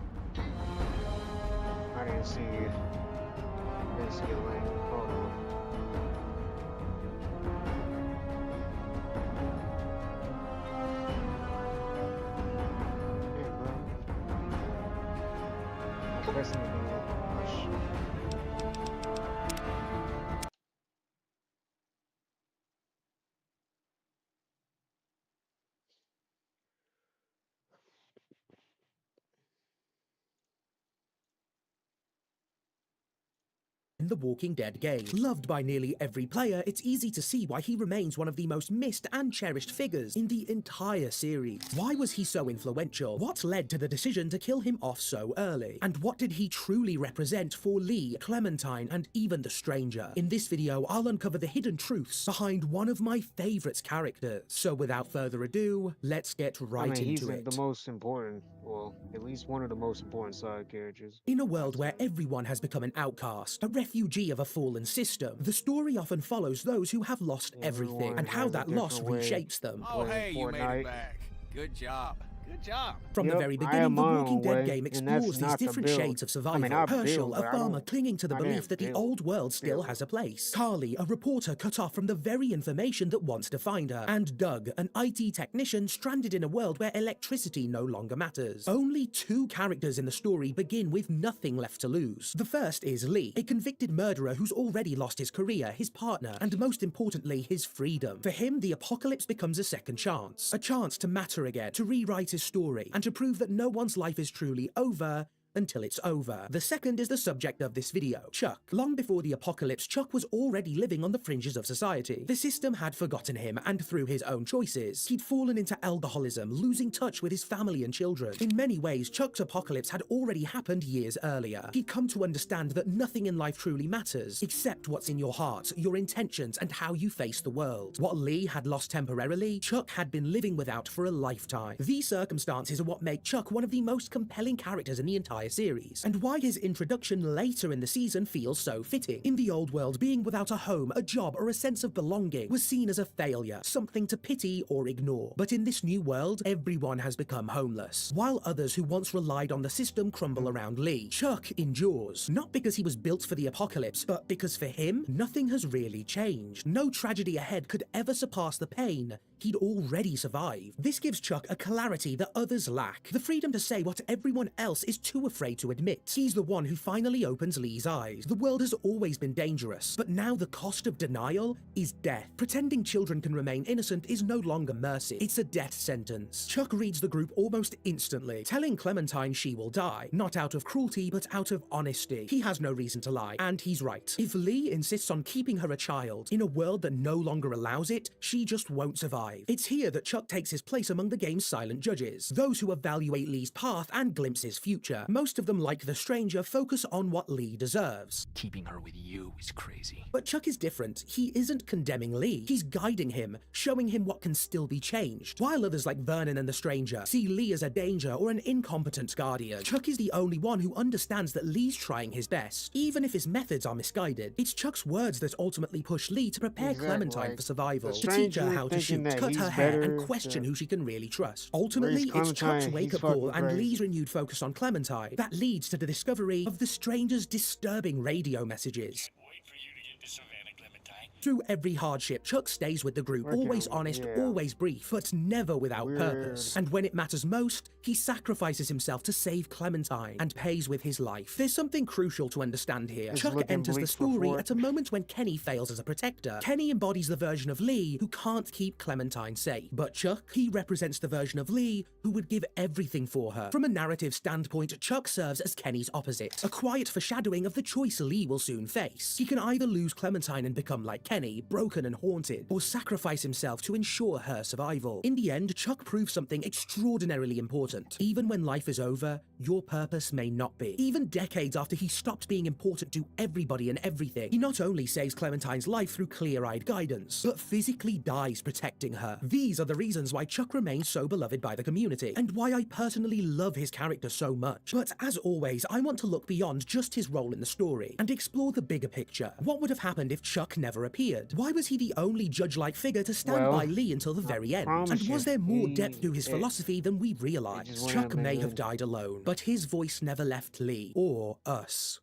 I didn't see you. Didn't see a link. Hold on. Hey, bro. I'm pressing it again. Oh, shit. In the Walking Dead game. Loved by nearly every player, it's easy to see why he remains one of the most missed and cherished figures in the entire series. Why was he so influential? What led to the decision to kill him off so early? And what did he truly represent for Lee, Clementine, and even the Stranger? In this video, I'll uncover the hidden truths behind one of my favourite characters. So without further ado, let's get right into it. He's the most important, well, at least one of the most important side characters. In a world where everyone has become an outcast, a refugee of a fallen system, the story often follows those who have lost everything and how that loss reshapes them. Oh, hey, you made it back. Good job. Good job. From the very beginning, the Walking Dead game explores these different shades of survival. Herschel, a farmer clinging to the belief that the old world still has a place. Carly, a reporter cut off from the very information that once defined her. And Doug, an IT technician stranded in a world where electricity no longer matters. Only two characters in the story begin with nothing left to lose. The first is Lee, a convicted murderer who's already lost his career, his partner, and most importantly, his freedom. For him, the apocalypse becomes a second chance. A chance to matter again, to rewrite his story, and to prove that no one's life is truly over until it's over. The second is the subject of this video, Chuck. Long before the apocalypse, Chuck was already living on the fringes of society. The system had forgotten him, and through his own choices, he'd fallen into alcoholism, losing touch with his family and children. In many ways, Chuck's apocalypse had already happened years earlier. He'd come to understand that nothing in life truly matters, except what's in your heart, your intentions, and how you face the world. What Lee had lost temporarily, Chuck had been living without for a lifetime. These circumstances are what make Chuck one of the most compelling characters in the entire series, and why his introduction later in the season feels so fitting. In the old world, being without a home, a job, or a sense of belonging was seen as a failure, something to pity or ignore. But in this new world, everyone has become homeless, while others who once relied on the system crumble around Lee. Chuck endures, not because he was built for the apocalypse, but because for him, nothing has really changed. No tragedy ahead could ever surpass the pain he'd already survived. This gives Chuck a clarity that others lack, the freedom to say what everyone else is too afraid to admit. He's the one who finally opens Lee's eyes. The world has always been dangerous, but now the cost of denial is death. Pretending children can remain innocent is no longer mercy, it's a death sentence. Chuck reads the group almost instantly, telling Clementine she will die, not out of cruelty, but out of honesty. He has no reason to lie, and he's right. If Lee insists on keeping her a child, in a world that no longer allows it, she just won't survive. It's here that Chuck takes his place among the game's silent judges, those who evaluate Lee's path and glimpse his future. Most of them, like the Stranger, focus on what Lee deserves. Keeping her with you is crazy. But Chuck is different. He isn't condemning Lee. He's guiding him, showing him what can still be changed. While others like Vernon and the Stranger see Lee as a danger or an incompetent guardian, Chuck is the only one who understands that Lee's trying his best, even if his methods are misguided. It's Chuck's words that ultimately push Lee to prepare Clementine for survival, to teach her how to shoot, cut her hair, and question who she can really trust. Ultimately, it's Chuck's wake-up call and Lee's renewed focus on Clementine that leads to the discovery of the Stranger's disturbing radio messages. Through every hardship, Chuck stays with the group, always honest, always brief, but never without purpose. And when it matters most, he sacrifices himself to save Clementine and pays with his life. There's something crucial to understand here. Chuck enters the story at a moment when Kenny fails as a protector. Kenny embodies the version of Lee who can't keep Clementine safe. But Chuck, he represents the version of Lee who would give everything for her. From a narrative standpoint, Chuck serves as Kenny's opposite, a quiet foreshadowing of the choice Lee will soon face. He can either lose Clementine and become like Kenny, broken and haunted, or sacrifice himself to ensure her survival. In the end, Chuck proves something extraordinarily important. Even when life is over, your purpose may not be. Even decades after he stopped being important to everybody and everything, he not only saves Clementine's life through clear-eyed guidance, but physically dies protecting her. These are the reasons why Chuck remains so beloved by the community, and why I personally love his character so much. But as always, I want to look beyond just his role in the story, and explore the bigger picture. What would have happened if Chuck never appeared? disappeared? Why was he the only judge-like figure to stand by Lee until the very end? And was there more depth to his philosophy than we realized? Chuck may have died alone, but his voice never left Lee or us.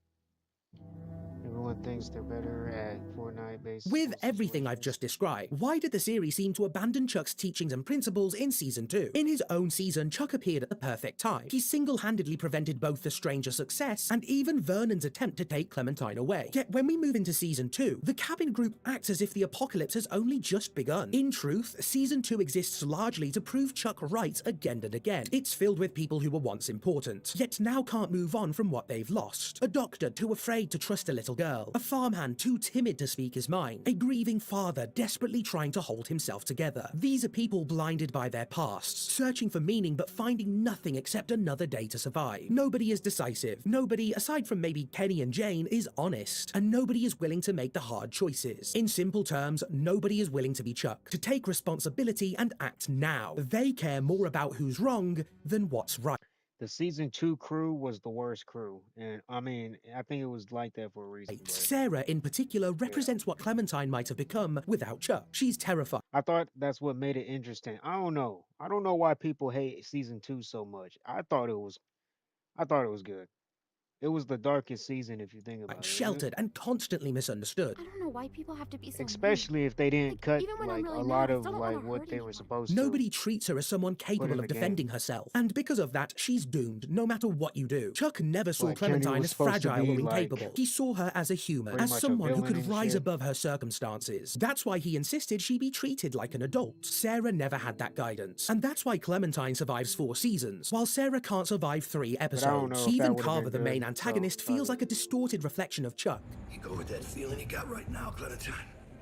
Everyone thinks they're better at Fortnite based. With everything I've just described, why did the series seem to abandon Chuck's teachings and principles in Season 2? In his own season, Chuck appeared at the perfect time. He single-handedly prevented both the Stranger's success and even Vernon's attempt to take Clementine away. Yet when we move into Season 2, the cabin group acts as if the apocalypse has only just begun. In truth, Season 2 exists largely to prove Chuck right again and again. It's filled with people who were once important, yet now can't move on from what they've lost. A doctor too afraid to trust a little girl. A farmhand too timid to speak his mind. A grieving father desperately trying to hold himself together. These are people blinded by their pasts, searching for meaning but finding nothing except another day to survive. Nobody is decisive. Nobody, aside from maybe Kenny and Jane, is honest. And nobody is willing to make the hard choices. In simple terms, nobody is willing to be Chuck, to take responsibility and act now. They care more about who's wrong than what's right. The Season 2 crew was the worst crew. And I mean, I think it was like that for a reason. But Sarah, in particular, represents what Clementine might have become without Chuck. She's terrified. I thought that's what made it interesting. I don't know. I don't know why people hate Season 2 so much. I thought it was good. It was the darkest season if you think about it. Sheltered and constantly misunderstood. I don't know why people have to be so Especially if they didn't cut even when I'm like really a mad, lot I of still don't like wanna what hurt they were anyone. supposed to. Nobody treats her as someone capable in of the defending game. herself. And because of that, she's doomed, no matter what you do. Chuck never saw Like, Kenny Clementine was as supposed to fragile be, or like, incapable. He saw her as a human, pretty as much a someone who villain could and rise shit. above her circumstances. That's why he insisted she be treated like an adult. Sarah never had that guidance. And that's why Clementine survives 4 seasons, while Sarah can't survive 3 know episodes. if that Even would've Carver, been the main good, antagonist, so, feels like a distorted reflection of Chuck. You go with that feeling you got right now, Clementine.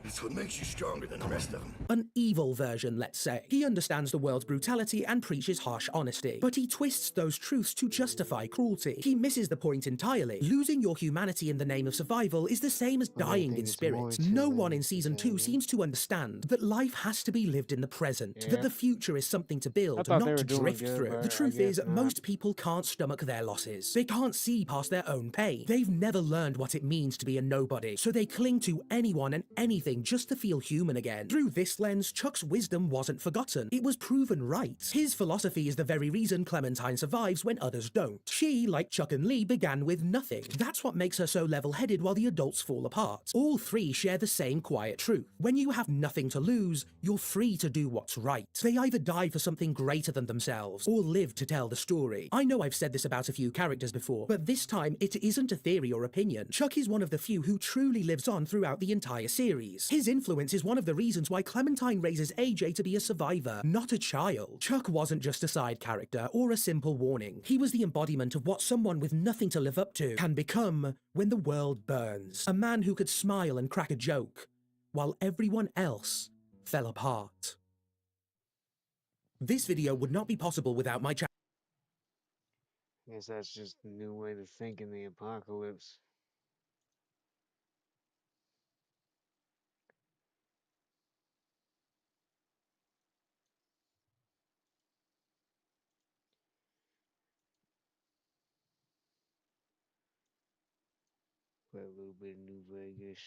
It's what makes you stronger than the rest of them. An evil version, let's say. He understands the world's brutality and preaches harsh honesty, but he twists those truths to justify cruelty. He misses the point entirely. Losing your humanity in the name of survival is the same as dying in spirit. No one in Season 2 seems to understand that life has to be lived in the present, that the future is something to build, thought they not were to doing drift good, through. but The I truth is, guess not. most people can't stomach their losses. They can't see past their own pain. They've never learned what it means to be a nobody, so they cling to anyone and anything just to feel human again. Through this lens, Chuck's wisdom wasn't forgotten. It was proven right. His philosophy is the very reason Clementine survives when others don't. She, like Chuck and Lee, began with nothing. That's what makes her so level-headed while the adults fall apart. All 3 share the same quiet truth. When you have nothing to lose, you're free to do what's right. They either die for something greater than themselves, or live to tell the story. I know I've said this about a few characters before, but this time it isn't a theory or opinion. Chuck is one of the few who truly lives on throughout the entire series. His influence is one of the reasons why Clementine raises AJ to be a survivor, not a child. Chuck wasn't just a side character or a simple warning. He was the embodiment of what someone with nothing to live up to can become when the world burns. A man who could smile and crack a joke, while everyone else fell apart. This video would not be possible without my channel. I guess that's just a new way to think in the apocalypse. Play a little bit of New Vegas.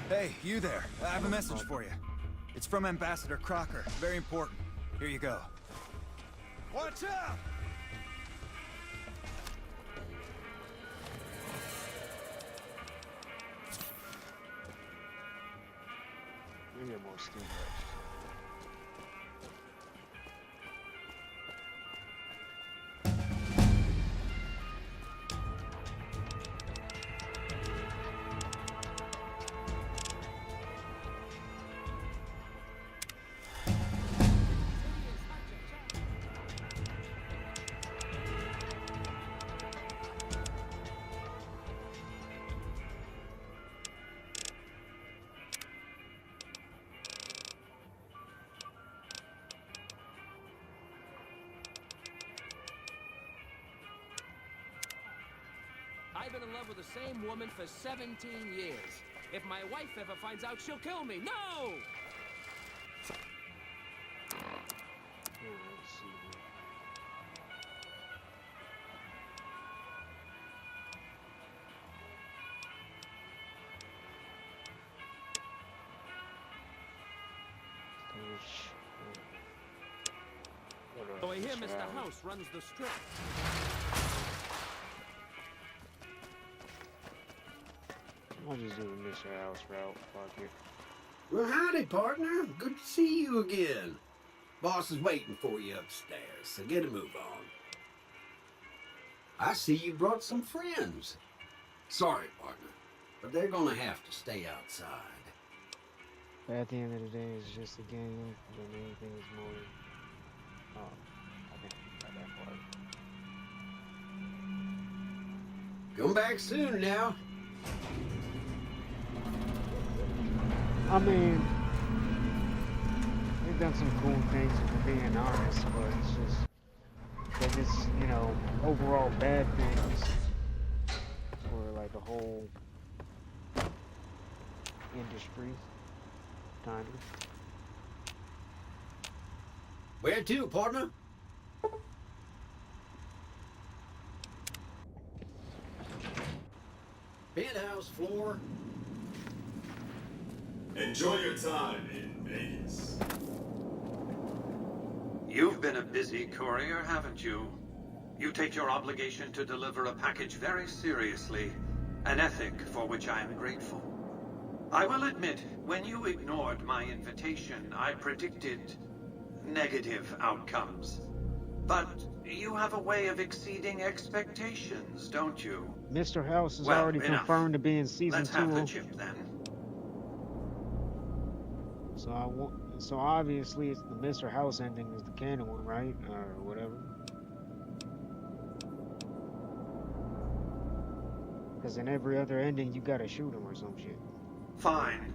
Hey, you there. I have a message for you. It's from Ambassador Crocker. Very important. Here you go. Watch out! We get more steam. I've been in love with the same woman for 17 years. If my wife ever finds out, she'll kill me. No! So I hear Mr. House runs the strip. I'll just do the Mr. House route. Fuck it. Well, howdy, partner. Good to see you again. Boss is waiting for you upstairs, so get a move on. I see you brought some friends. Sorry, partner, but they're gonna have to stay outside. But at the end of the day, it's just a game, and anything is more than... Oh, I think I got that part. Come back soon now. I mean, they've done some cool things, if we're being honest, but it's just that it's, you know, overall bad things for like the whole industry, kind of. Where to, partner? Penthouse floor. Enjoy your time in Vegas. You've been a busy courier, haven't you? You take your obligation to deliver a package very seriously, an ethic for which I am grateful. I will admit, when you ignored my invitation, I predicted negative outcomes. But you have a way of exceeding expectations, don't you? Mr. House is Well, already enough. confirmed to be in season Let's 2. have the chip then. So obviously it's the Mr. House ending is the canon one, right? Or whatever. Because in every other ending you gotta shoot him or some shit. Fine.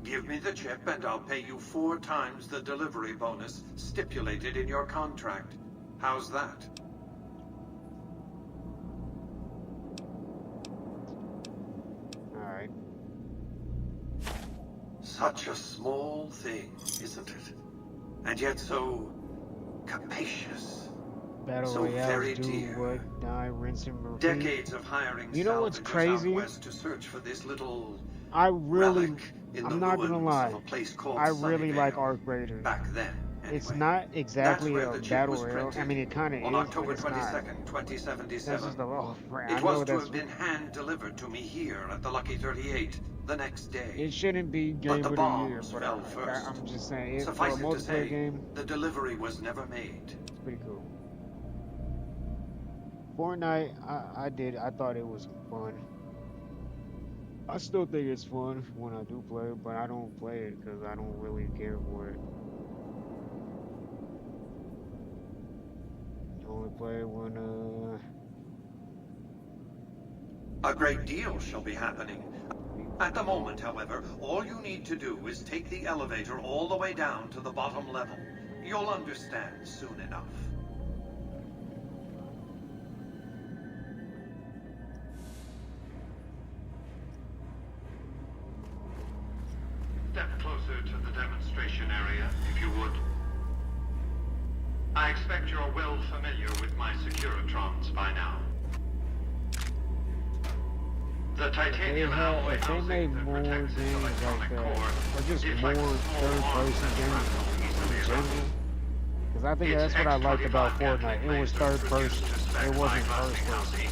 Give me the chip and I'll pay you 4 times the delivery bonus stipulated in your contract. How's that? Alright. Such a small thing, isn't it? And yet so capacious. Battle So very Royales, do dear. what, die, rinse and repeat. Decades of hiring You know what's salvagers out crazy? west to search for this little I really, relic in I'm the not gonna ruins lie, of a place called I really Sunnyvale. like Arc Raiders. Back then, It's anyway. not exactly That's where a the chip battle was royale. I printed mean, it kind of is, on but October it's not. 22nd, 2077. This is the law. I It know was to that's. have been hand-delivered to me here at the Lucky 38 the next day. It shouldn't be But game the of the year, but fell first. I'm just saying, for a Suffice it to multiplayer say, game, the delivery was never made. it's pretty cool. Fortnite, I thought it was fun. I still think it's fun when I do play it, but I don't play it because I don't really care for it. I only play it when, A great deal shall be happening. At the moment, however, all you need to do is take the elevator all the way down to the bottom level. You'll understand soon enough. Step closer to the demonstration area, if you would. I expect you're well familiar with my Securitrons by now. The titanium alloy if they housing made that more protects its games like electronic that, core or just is more like a small third-person arm games that in easily general. Because I think that's what I liked about Fortnite. It was third-person. It wasn't first-person.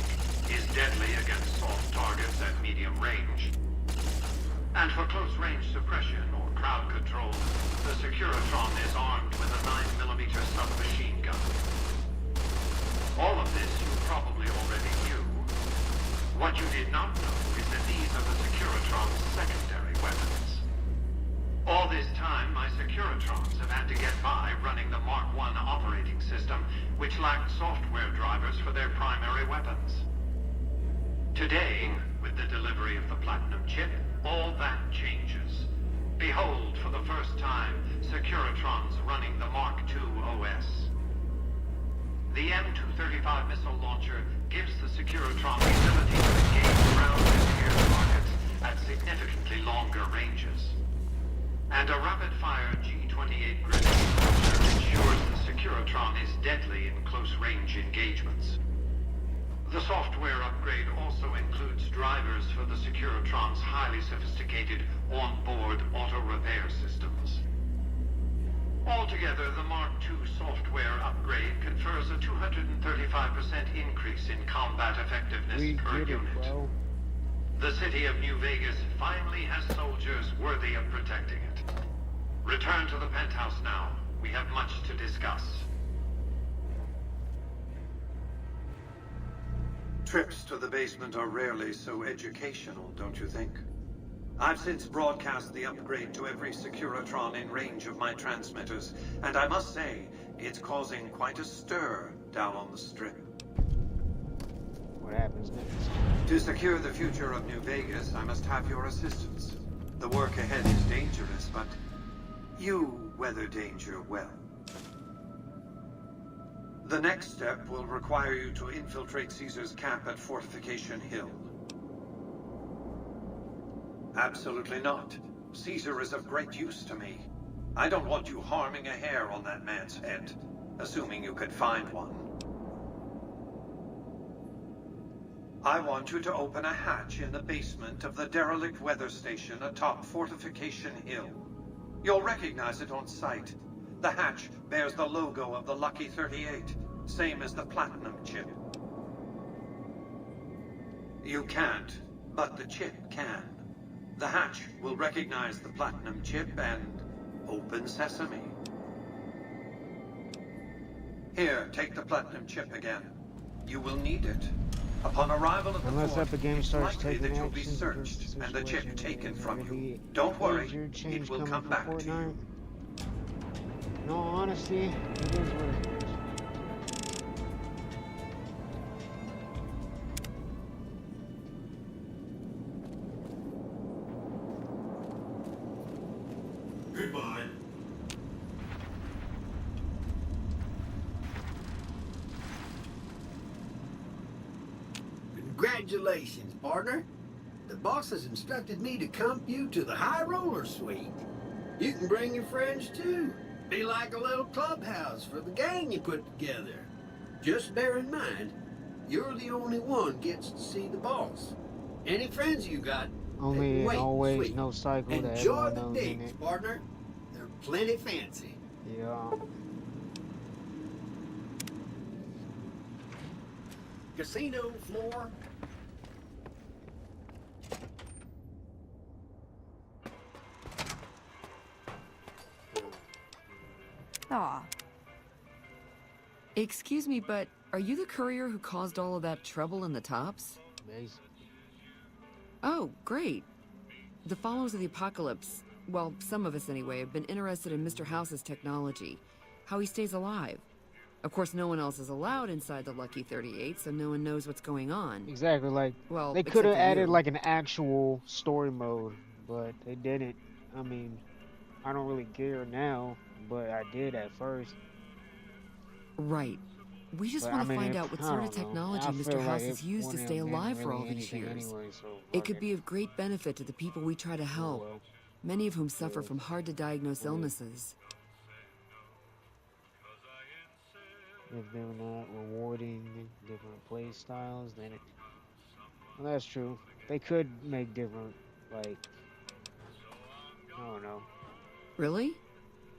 Is deadly against soft targets at medium range. And for close-range suppression or crowd control, the Securitron is armed with a 9mm submachine gun. All of this you probably already knew. What you did not know is that these are the Securitron's secondary weapons. All this time, my Securitrons have had to get by running the Mark I operating system, which lacked software drivers for their primary weapons. Today, with the delivery of the Platinum chip, all that changes. Behold, for the first time, Securitrons running the Mark II OS. The M235 missile launcher gives the Securitron the ability to engage ranges. And a rapid-fire G-28 grenade launcher ensures the Securitron is deadly in close-range engagements. The software upgrade also includes drivers for the Securitron's highly sophisticated on-board auto-repair systems. Altogether, the Mark II software upgrade confers a 235% increase in combat effectiveness per unit. The city of New Vegas finally has soldiers worthy of protecting it. Return to the penthouse now. We have much to discuss. Trips to the basement are rarely so educational, don't you think? I've since broadcast the upgrade to every Securitron in range of my transmitters, and I must say, it's causing quite a stir down on the Strip. What happens next? To secure the future of New Vegas, I must have your assistance. The work ahead is dangerous, but you weather danger well. The next step will require you to infiltrate Caesar's camp at Fortification Hill. Absolutely not. Caesar is of great use to me. I don't want you harming a hair on that man's head, assuming you could find one. I want you to open a hatch in the basement of the derelict weather station atop Fortification Hill. You'll recognize it on sight. The hatch bears the logo of the Lucky 38, same as the Platinum chip. You can't, but the chip can. The hatch will recognize the Platinum chip and open sesame. Here, take the Platinum chip again. You will need it. Upon arrival at the fort, it's likely that you'll be searched and the chip taken from you. Don't worry, it will come back to you. In all honesty, it is what it is. Goodbye. Congratulations, partner. The boss has instructed me to comp you to the High Roller Suite. You can bring your friends too. Be like a little clubhouse for the gang you put together. Just bear in mind, you're the only one gets to see the boss. Any friends you got, Only and always sweet. no cycle that Enjoy everyone the knows in digs, it. partner. They're plenty fancy. Yeah. Casino floor. Aw. Excuse me, but are you the courier who caused all of that trouble in the tops? Amazing. Oh, great. The followers of the apocalypse, well, some of us anyway, have been interested in Mr. House's technology, how he stays alive. Of course, no one else is allowed inside the Lucky 38, so no one knows what's going on. Exactly, like, well, they except could have for added you. like an actual story mode, but they didn't. I mean, I don't really care now, but I did at first. Right. We just But, want I to mean, find if- out what I sort of don't know. technology I Mr. feel House like has if used to one of stay them alive didn't for all really these anything years. anyway, so It fuck could be of great benefit to the people we try to help, well. many of whom suffer from hard-to-diagnose illnesses. If they're not rewarding different play styles, then it... Well, that's true. They could make different, like... I don't know. Really?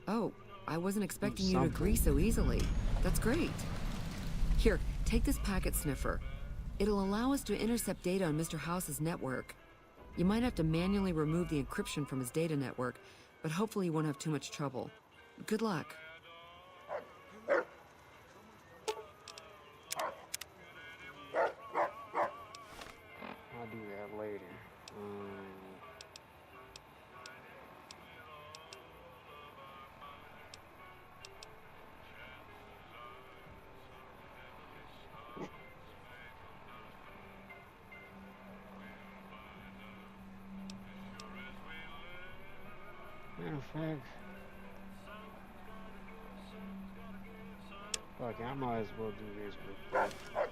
Oh, I wasn't expecting you to something. agree so easily. That's great. Here, take this packet sniffer. It'll allow us to intercept data on Mr. House's network. You might have to manually remove the encryption from his data network, but hopefully you won't have too much trouble. Good luck. I'll do that later. Matter of fact, fuck it, I might as well do this real quick.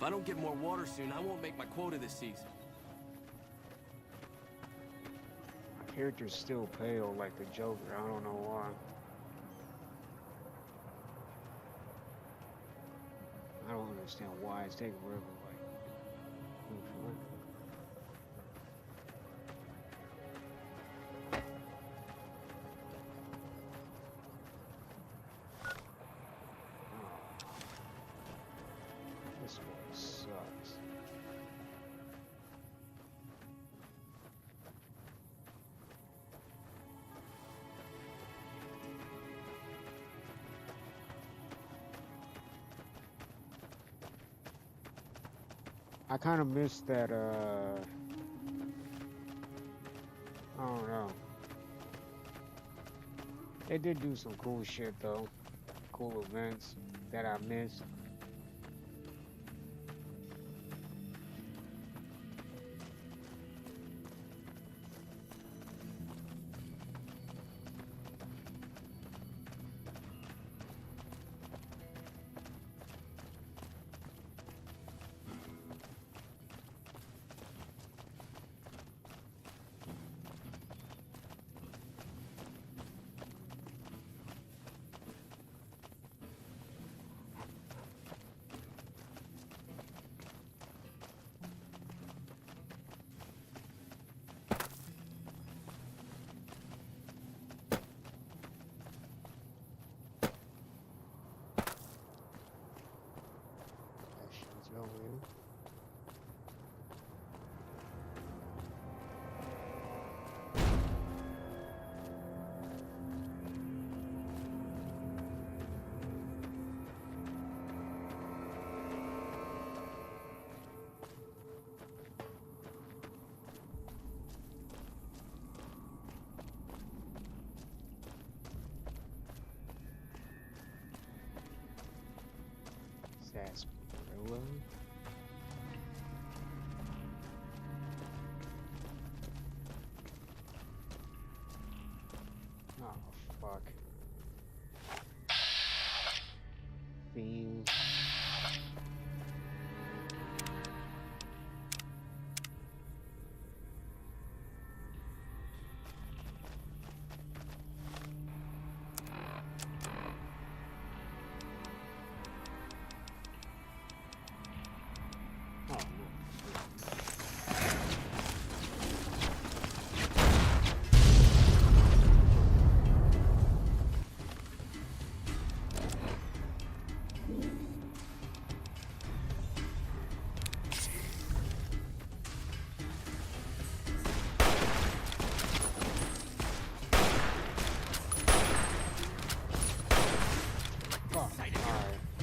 I don't get more water soon, I won't make my quota this season. My character's still pale like the Joker. I don't know why. I don't understand why it's taking forever. Like, this one sucks. I kind of missed that, I don't know. They did do some cool shit, though. Cool events that I missed. Sarsaparilla. Oh, fuck. Theme.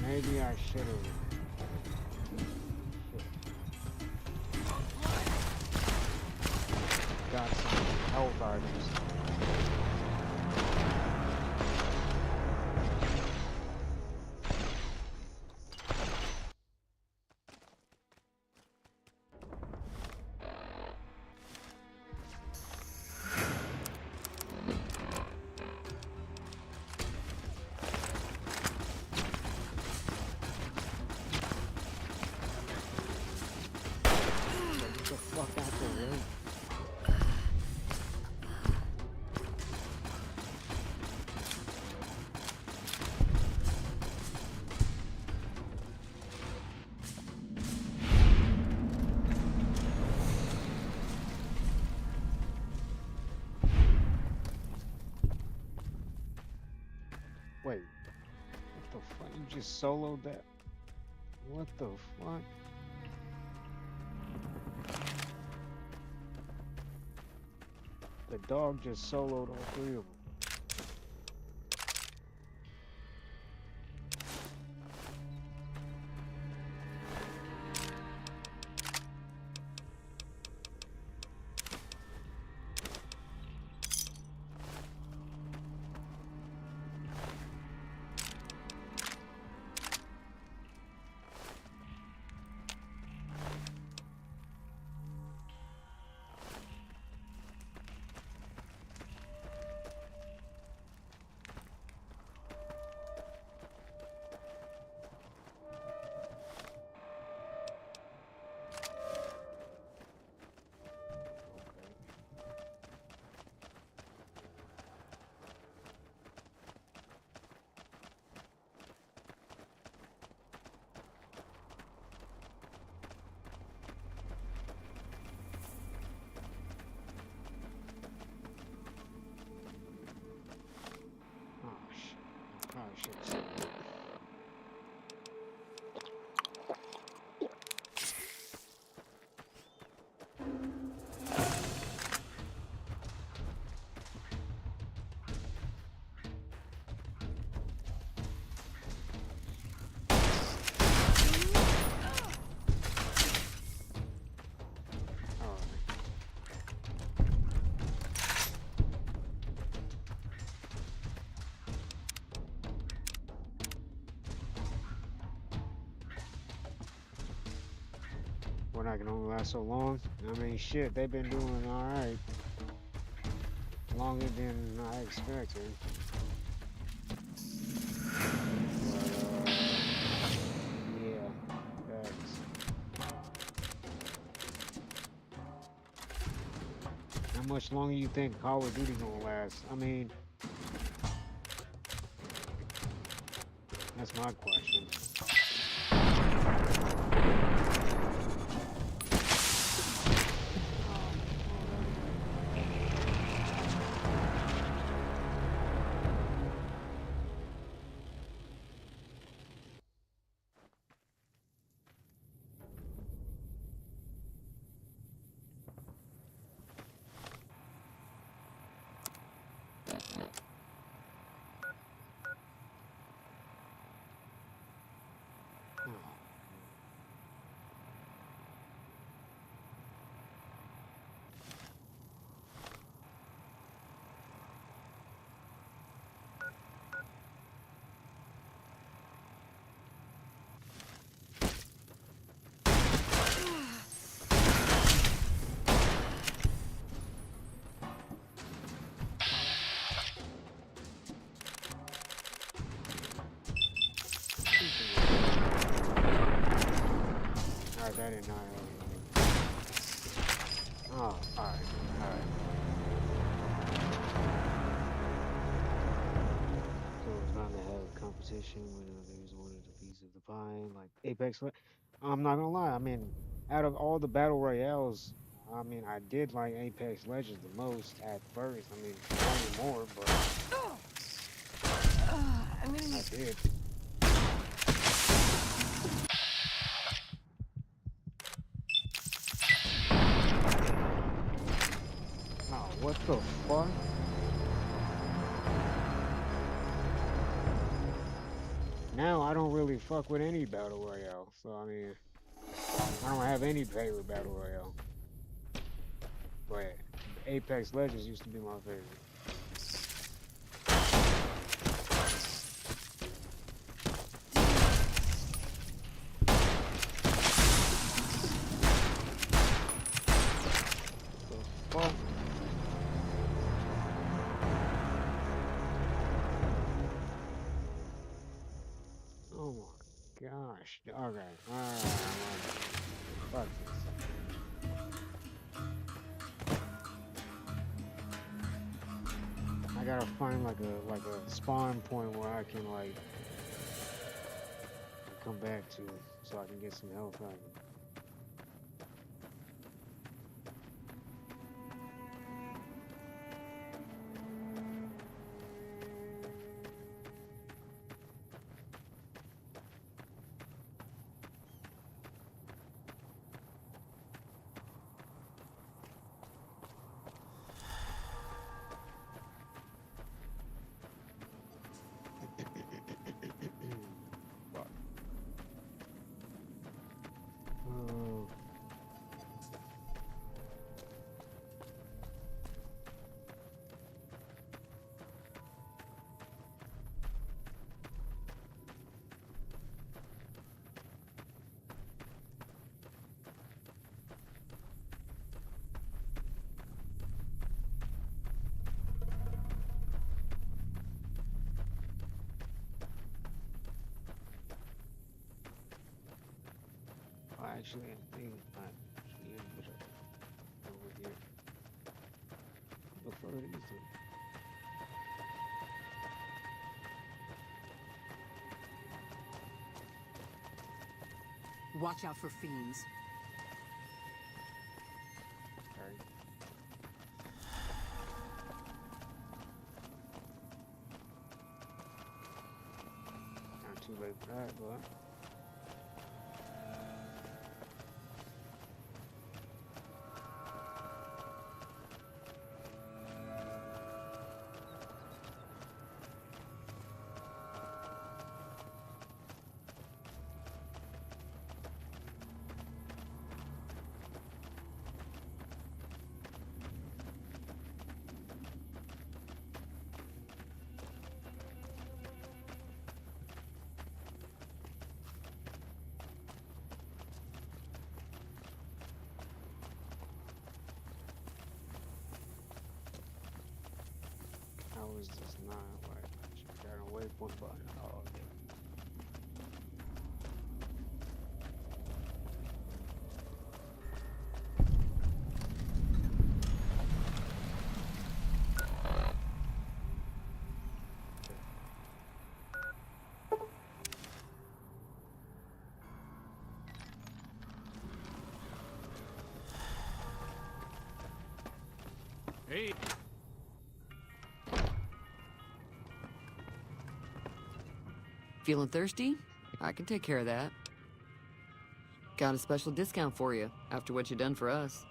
Maybe I should have. Got some health items. Wait, what the fuck? You just soloed that? What the fuck? The dog just soloed all three of them. Fortnite can only last so long. I mean, shit, they've been doing all right, longer than I expected. But, yeah, thanks. How much longer you think Call of Duty gonna last? I mean, that's my question. Alright, that did not help. Oh, alright. So it's bound to have competition when others wanted a piece of the pie, like Apex. I'm not gonna lie. I mean, out of all the battle royales, I mean, I did like Apex Legends the most at first. I mean, not anymore, but I did. Oh, what the fuck? Now I don't really fuck with any battle royale, so I mean, I don't have any favorite battle royale. But Apex Legends used to be my favorite. The fuck? Oh my gosh. Okay. Alright. Fuck this. I gotta find like a spawn point where I can like come back to so I can get some health out of it. Fuck. Actually, I think I actually am better over here. Look for it easy. Watch out for fiends. Okay. Not too late for that, but. is this not like I got a waypoint button? Oh, okay. Hey. Feeling thirsty? I can take care of that. Got a special discount for you after what you done for us.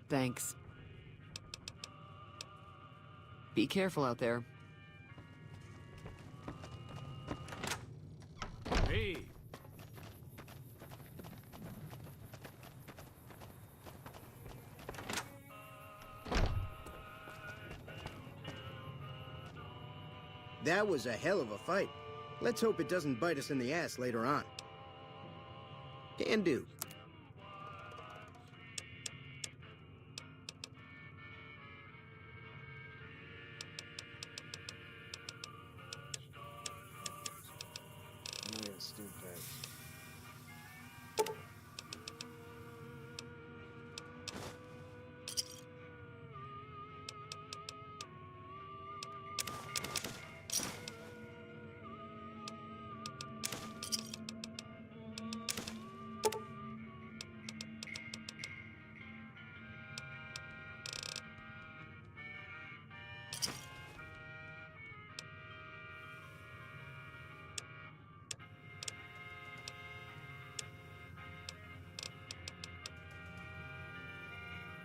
Thanks. Be careful out there. Hey. That was a hell of a fight. Let's hope it doesn't bite us in the ass later on. Can do.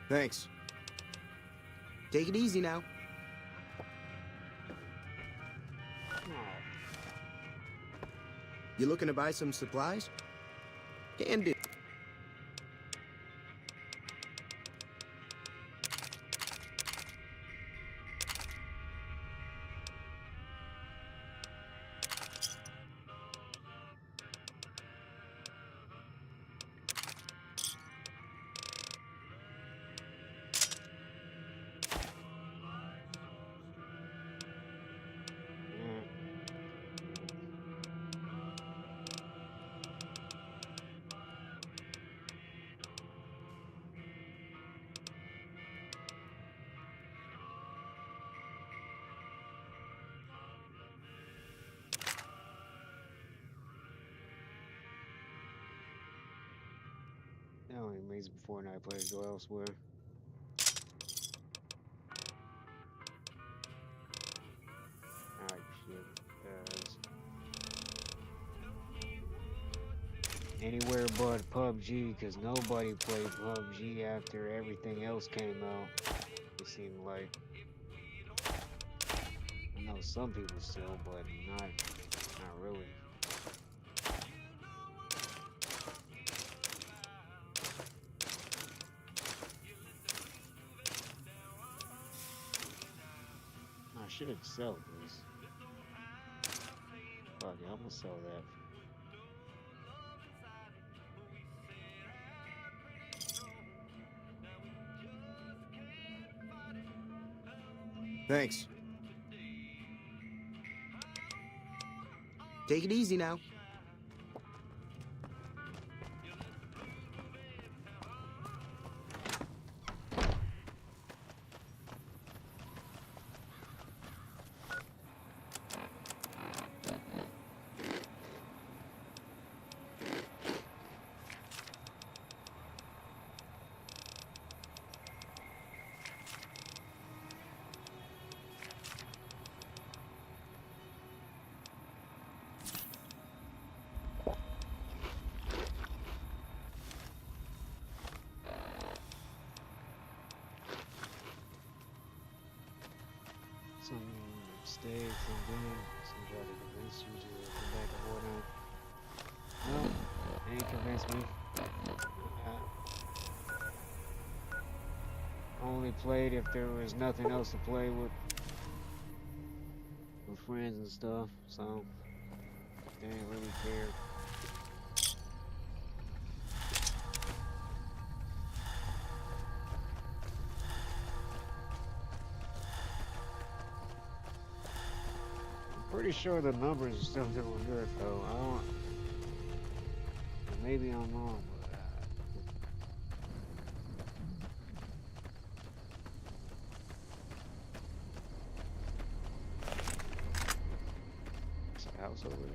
Thanks. Take it easy now. You looking to buy some supplies? Can do. That only makes it before night players go elsewhere. Alright, shit. Anywhere but PUBG, because nobody played PUBG after everything else came out. It seemed like. I know some people still, but not really. I should have sold this. Fuck it, I'm gonna sell that. Thanks. Take it easy now. Some mistakes and then some try to convince you to come back to Fortnite. No, ain't convinced me. Only played if there was nothing else to play with friends and stuff, so they didn't really care. I'm pretty sure the numbers are still doing good though. I don't. Maybe I'm wrong, but it's a house over there.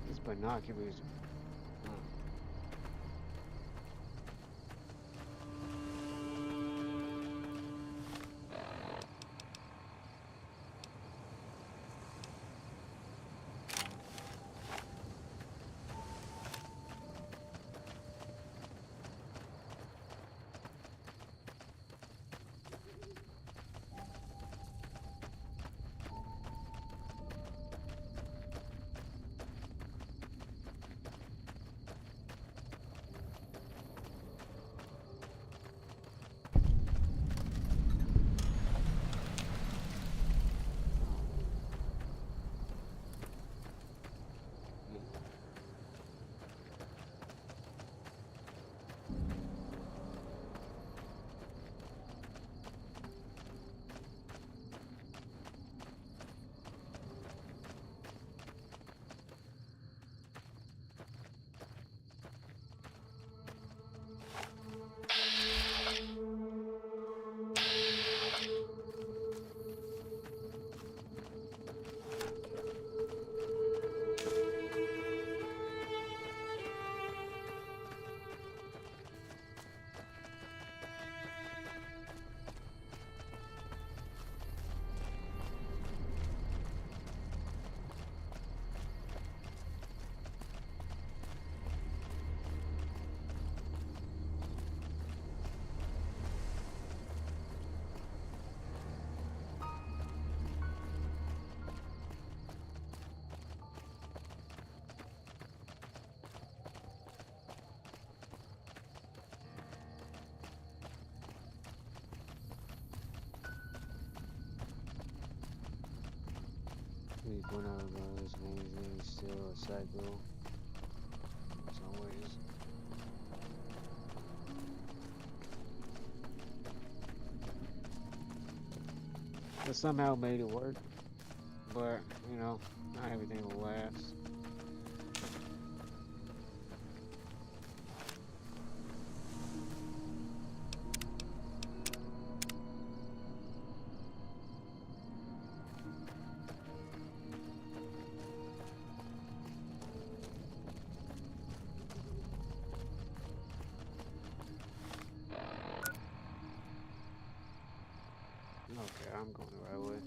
These binoculars. Week one out of this magazine is still a cycle. In some ways. But somehow made it work. But, you know, not everything will last. Okay, I'm going the right way.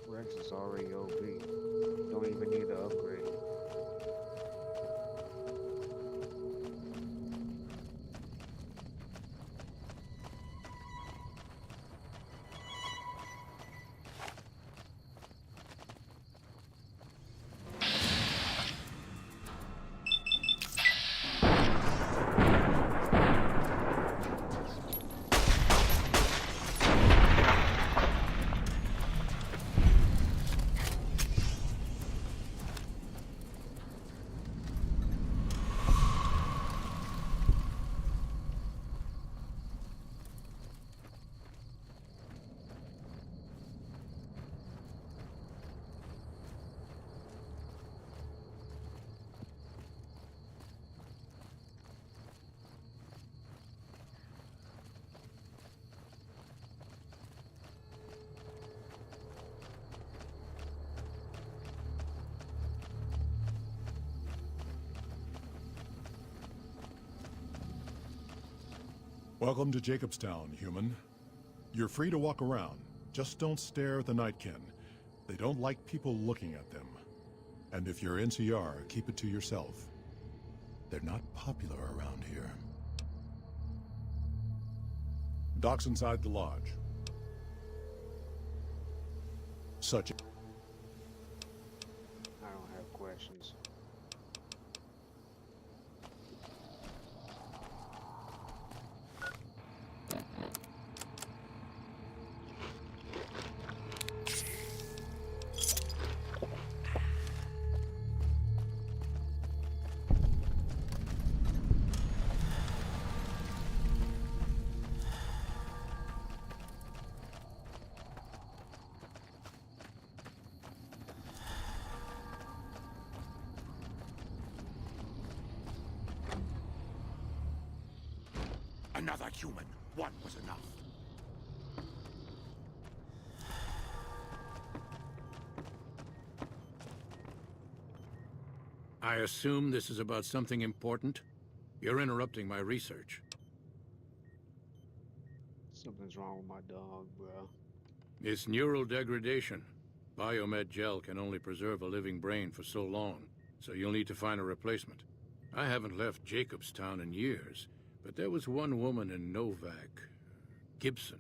Rex is already OP. Don't even need to upgrade. Welcome to Jacobstown, human. You're free to walk around. Just don't stare at the Nightkin. They don't like people looking at them. And if you're NCR, keep it to yourself. They're not popular around here. Docks inside the lodge. Such. I don't have questions. Another human. One was enough. I assume this is about something important? You're interrupting my research. Something's wrong with my dog, bro. It's neural degradation. Biomed gel can only preserve a living brain for so long, so you'll need to find a replacement. I haven't left Jacobstown in years, but there was one woman in Novak, Gibson.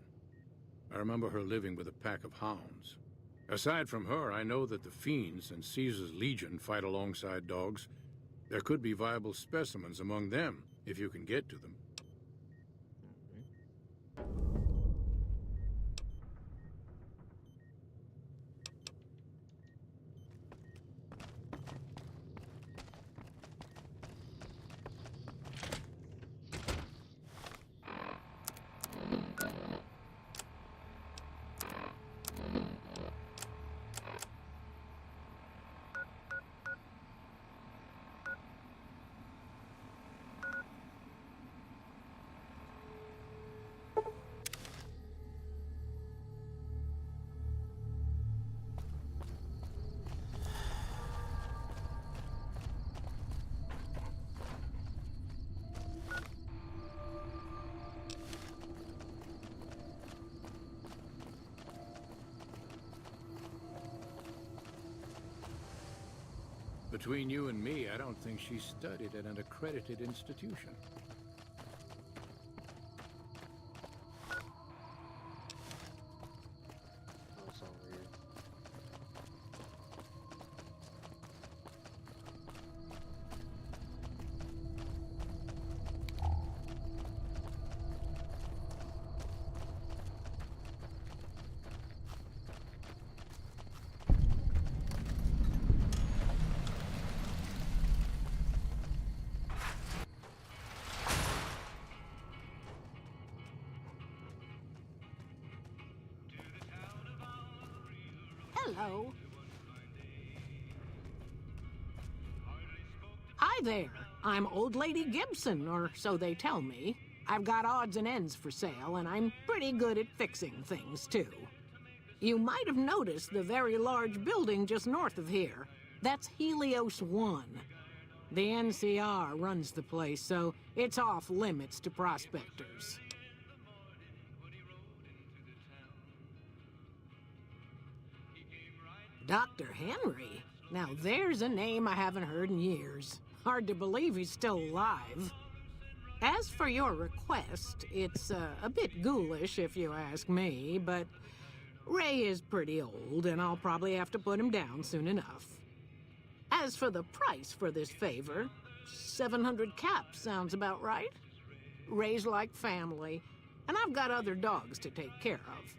I remember her living with a pack of hounds. Aside from her, I know that the Fiends and Caesar's Legion fight alongside dogs. There could be viable specimens among them, if you can get to them. Between you and me, I don't think she studied at an accredited institution. That's so weird. Hello. Hi there. I'm Old Lady Gibson, or so they tell me. I've got odds and ends for sale, and I'm pretty good at fixing things, too. You might have noticed the very large building just north of here. That's Helios 1. The NCR runs the place, so it's off limits to prospectors. Dr. Henry? Now there's a name I haven't heard in years. Hard to believe he's still alive. As for your request, it's a bit ghoulish if you ask me, but Ray is pretty old and I'll probably have to put him down soon enough. As for the price for this favor, 700 caps sounds about right. Ray's like family, and I've got other dogs to take care of.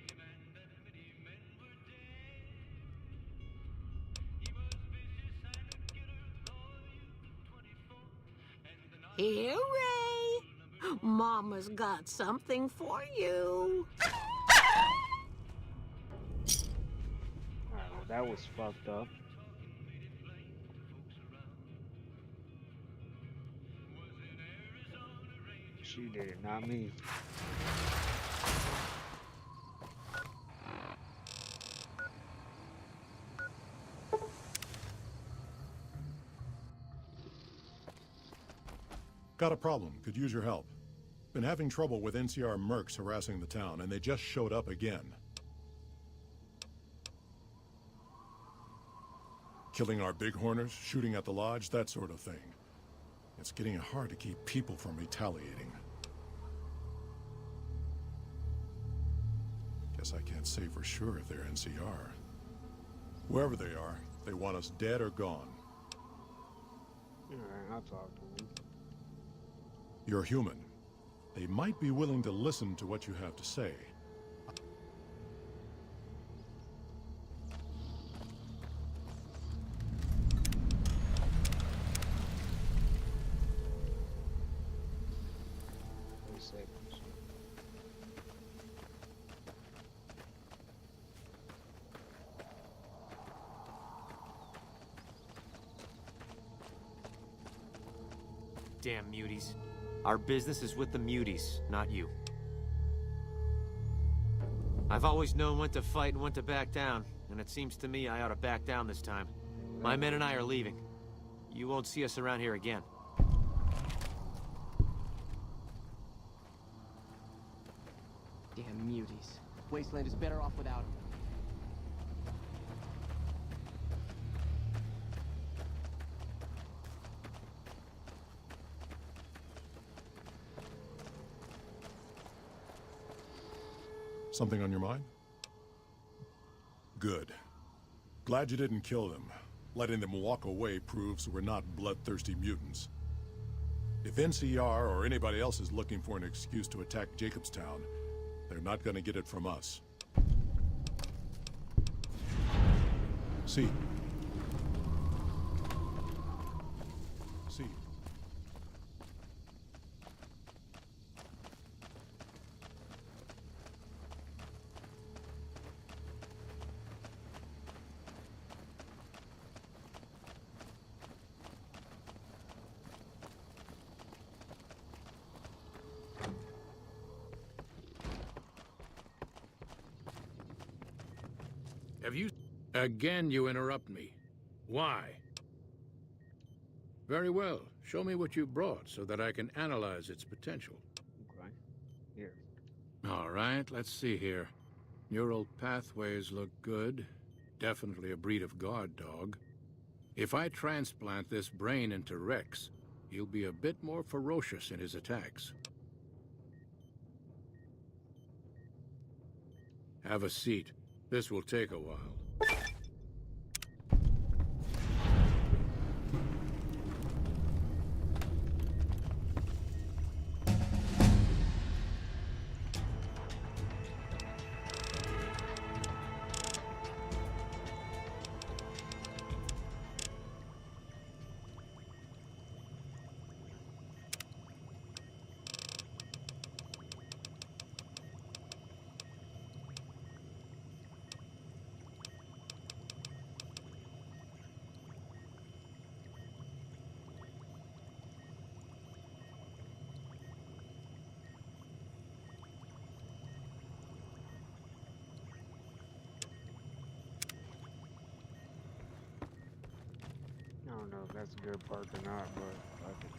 Here, Ray. Mama's got something for you. Alright, well, that was fucked up. She did it, not me. Got a problem. Could use your help. Been having trouble with NCR mercs harassing the town, and they just showed up again. Killing our bighorners, shooting at the lodge, that sort of thing. It's getting hard to keep people from retaliating. Guess I can't say for sure if they're NCR. Wherever they are, they want us dead or gone. Alright, I'll talk to them. You're human. They might be willing to listen to what you have to say. Damn muties. Our business is with the muties, not you. I've always known when to fight and when to back down, and it seems to me I ought to back down this time. My men and I are leaving. You won't see us around here again. Damn muties. Wasteland is better off without them. Something on your mind? Good. Glad you didn't kill them. Letting them walk away proves we're not bloodthirsty mutants. If NCR or anybody else is looking for an excuse to attack Jacobstown, they're not gonna get it from us. See. See. Have you... Again, you interrupt me. Why? Very well. Show me what you brought so that I can analyze its potential. Okay. Here. All right, let's see here. Neural pathways look good. Definitely a breed of guard dog. If I transplant this brain into Rex, he'll be a bit more ferocious in his attacks. Have a seat. This will take a while. I don't know if that's a good park or not, but fuck it.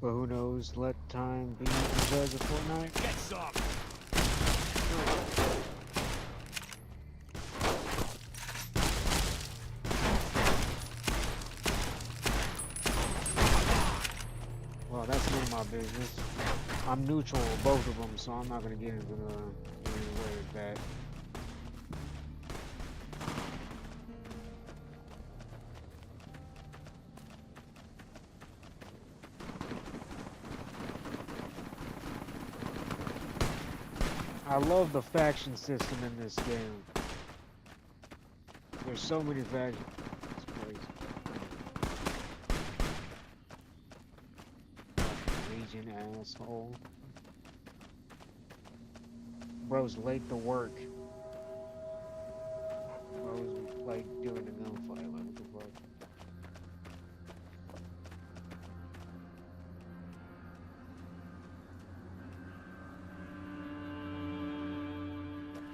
But who knows, let time be the judge of Fortnite. Get some! Well, that's none of my business. I'm neutral with both of them, so I'm not gonna get into the any way with that. I love the faction system in this game. There's so many factions. It's crazy. Legion asshole. Bro's late to work. Bro's like doing a gunfight. Like what the fuck?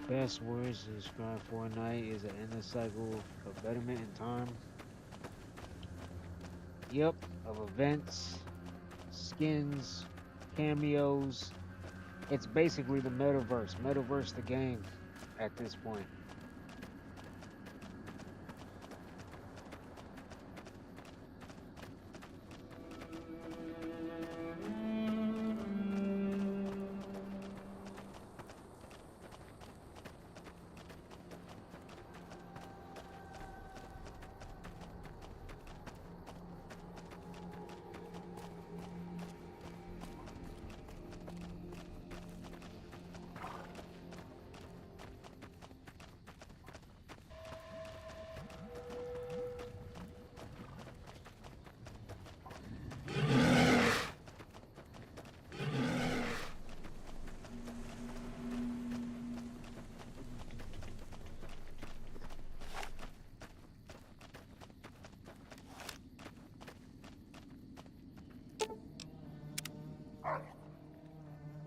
Best words to describe Fortnite is an endless cycle of betterment in time. Yep, of events, skins, cameos. It's basically the metaverse. Metaverse the game at this point.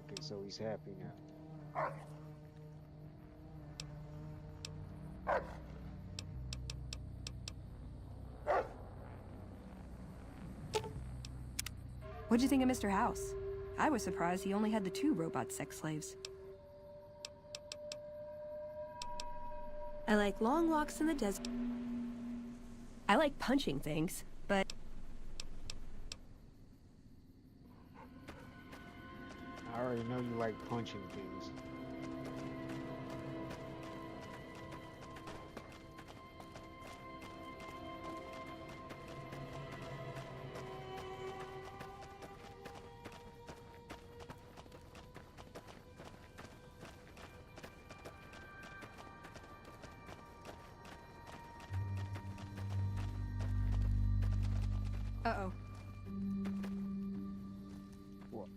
Okay, so he's happy now. What'd you think of Mr. House? I was surprised he only had the 2 robot sex slaves. I like long walks in the desert. I like punching things, but... I already know you like punching things. Uh-oh. What?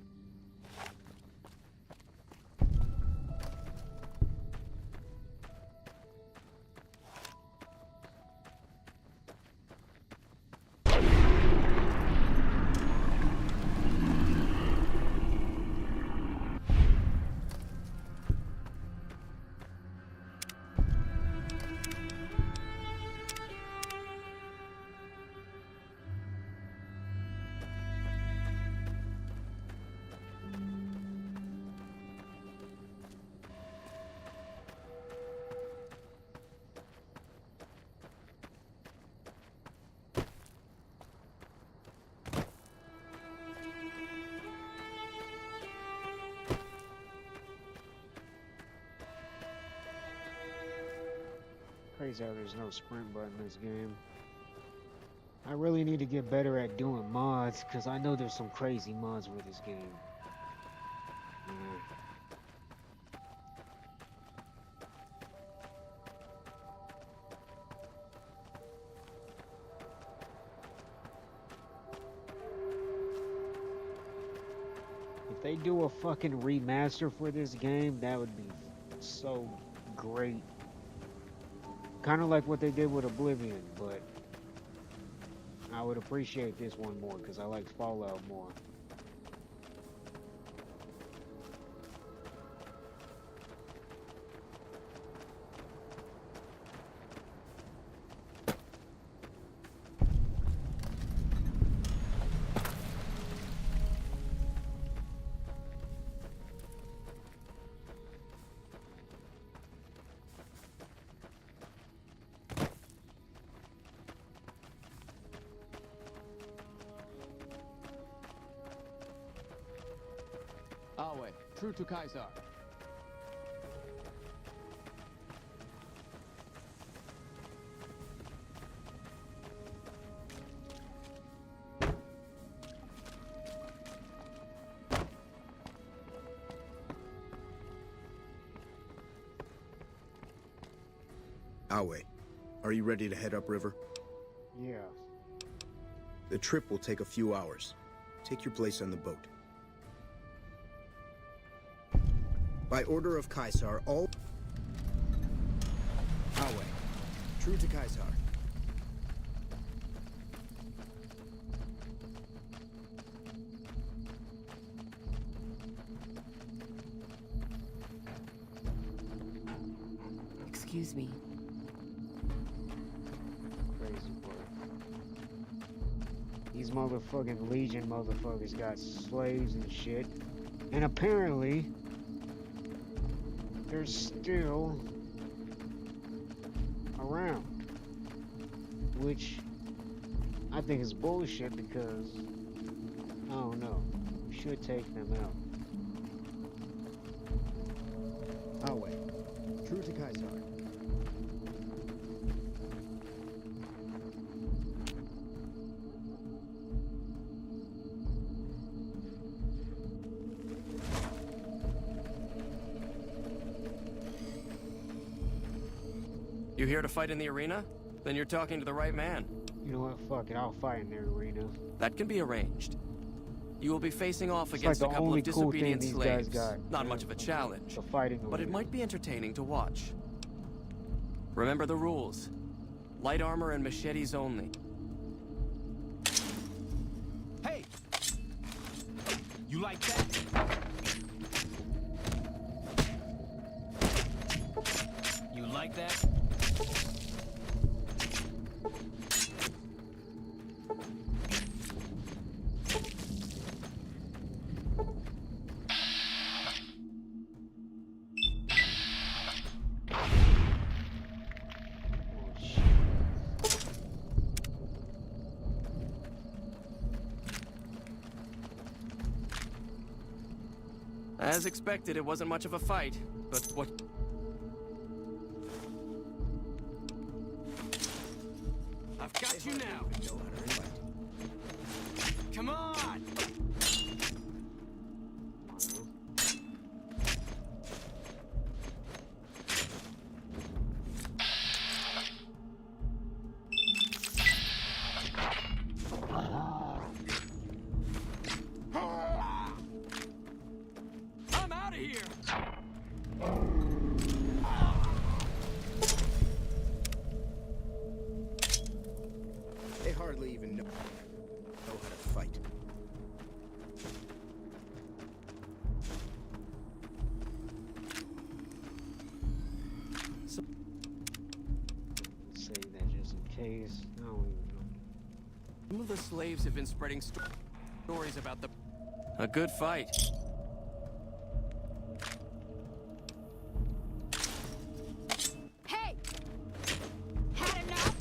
Crazy how there's no sprint button in this game. I really need to get better at doing mods, because I know there's some crazy mods for this game. If they do a fucking remaster for this game, that would be so great. Kind of like what they did with Oblivion, but I would appreciate this one more because I like Fallout more. Always, true to Kaiser. I'll wait. Are you ready to head upriver? Yeah. The trip will take a few hours. Take your place on the boat. By order of Caesar, all... Our way. True to Caesar. Excuse me. Crazy boy. These motherfucking Legion motherfuckers got slaves and shit. And apparently, they're still around. Which I think is bullshit because, I don't know, we should take them out. Our way. True to Caesar. You here to fight in the arena? Then you're talking to the right man. You know what? Fuck it. I'll fight in their arena. That can be arranged. You will be facing off It's against like a the couple only of cool thing disobedient these slaves. guys got. Not much of a challenge, The fighting but it arena. might be entertaining to watch. Remember the rules. Light armor and machetes only. Hey! You like that? You like that? As expected, it wasn't much of a fight, but what... I've got you now. Come on! I'm out of here! They hardly even know how to fight. Say that just in case. I don't even know. Some of the slaves have been spreading stories about the... A good fight. Hey! Had enough?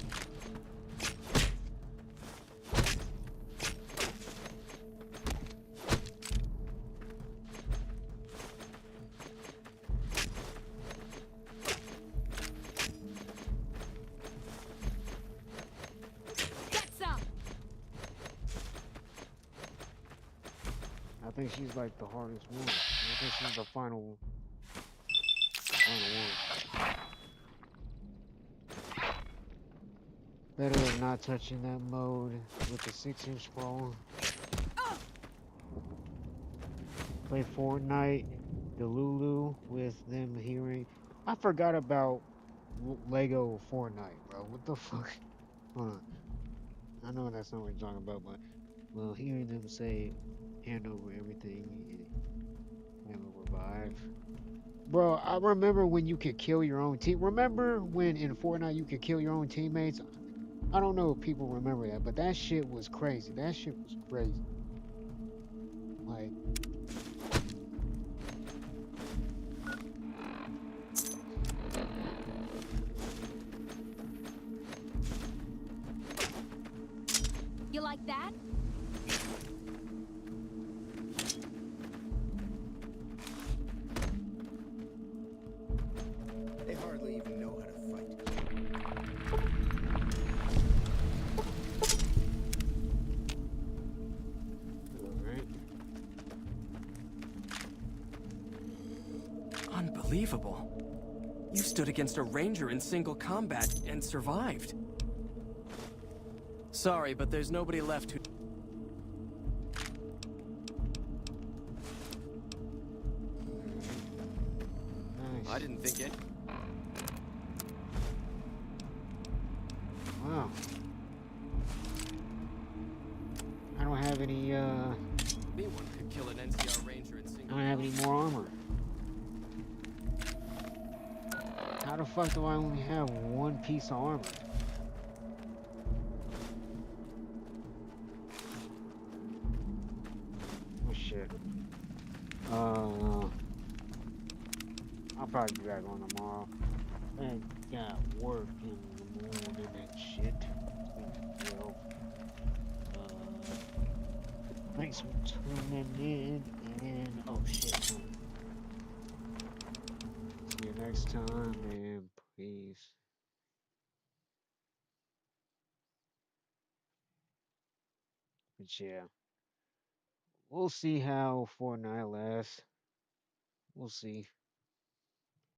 Get some! I think she's like the hardest one. I think she's the final one. Better than not touching that mode with the 6-inch scroll. Play Fortnite, the Lulu with them hearing. I forgot about Lego Fortnite, bro. What the fuck? Hold on. I know that's not what you're talking about, but well, hearing them say hand over everything and never revive. Bro, I remember when you could kill your own team. Remember when in Fortnite you could kill your own teammates? I don't know if people remember that, but that shit was crazy. That shit was crazy. Like, You like that? They hardly even know how to fight. Unbelievable. You still stood against a ranger in single combat and survived. Sorry, but there's nobody left who... Nice. I didn't think it. Wow. I don't have any, Anyone could kill an NCR ranger in single... I don't have any more armor. How the fuck do I only have one piece of armor? Oh shit. I'll probably be back on tomorrow. I got work in the morning and shit. Well, thanks for tuning in and oh shit. See you next time and peace. But yeah, we'll see how Fortnite lasts. We'll see.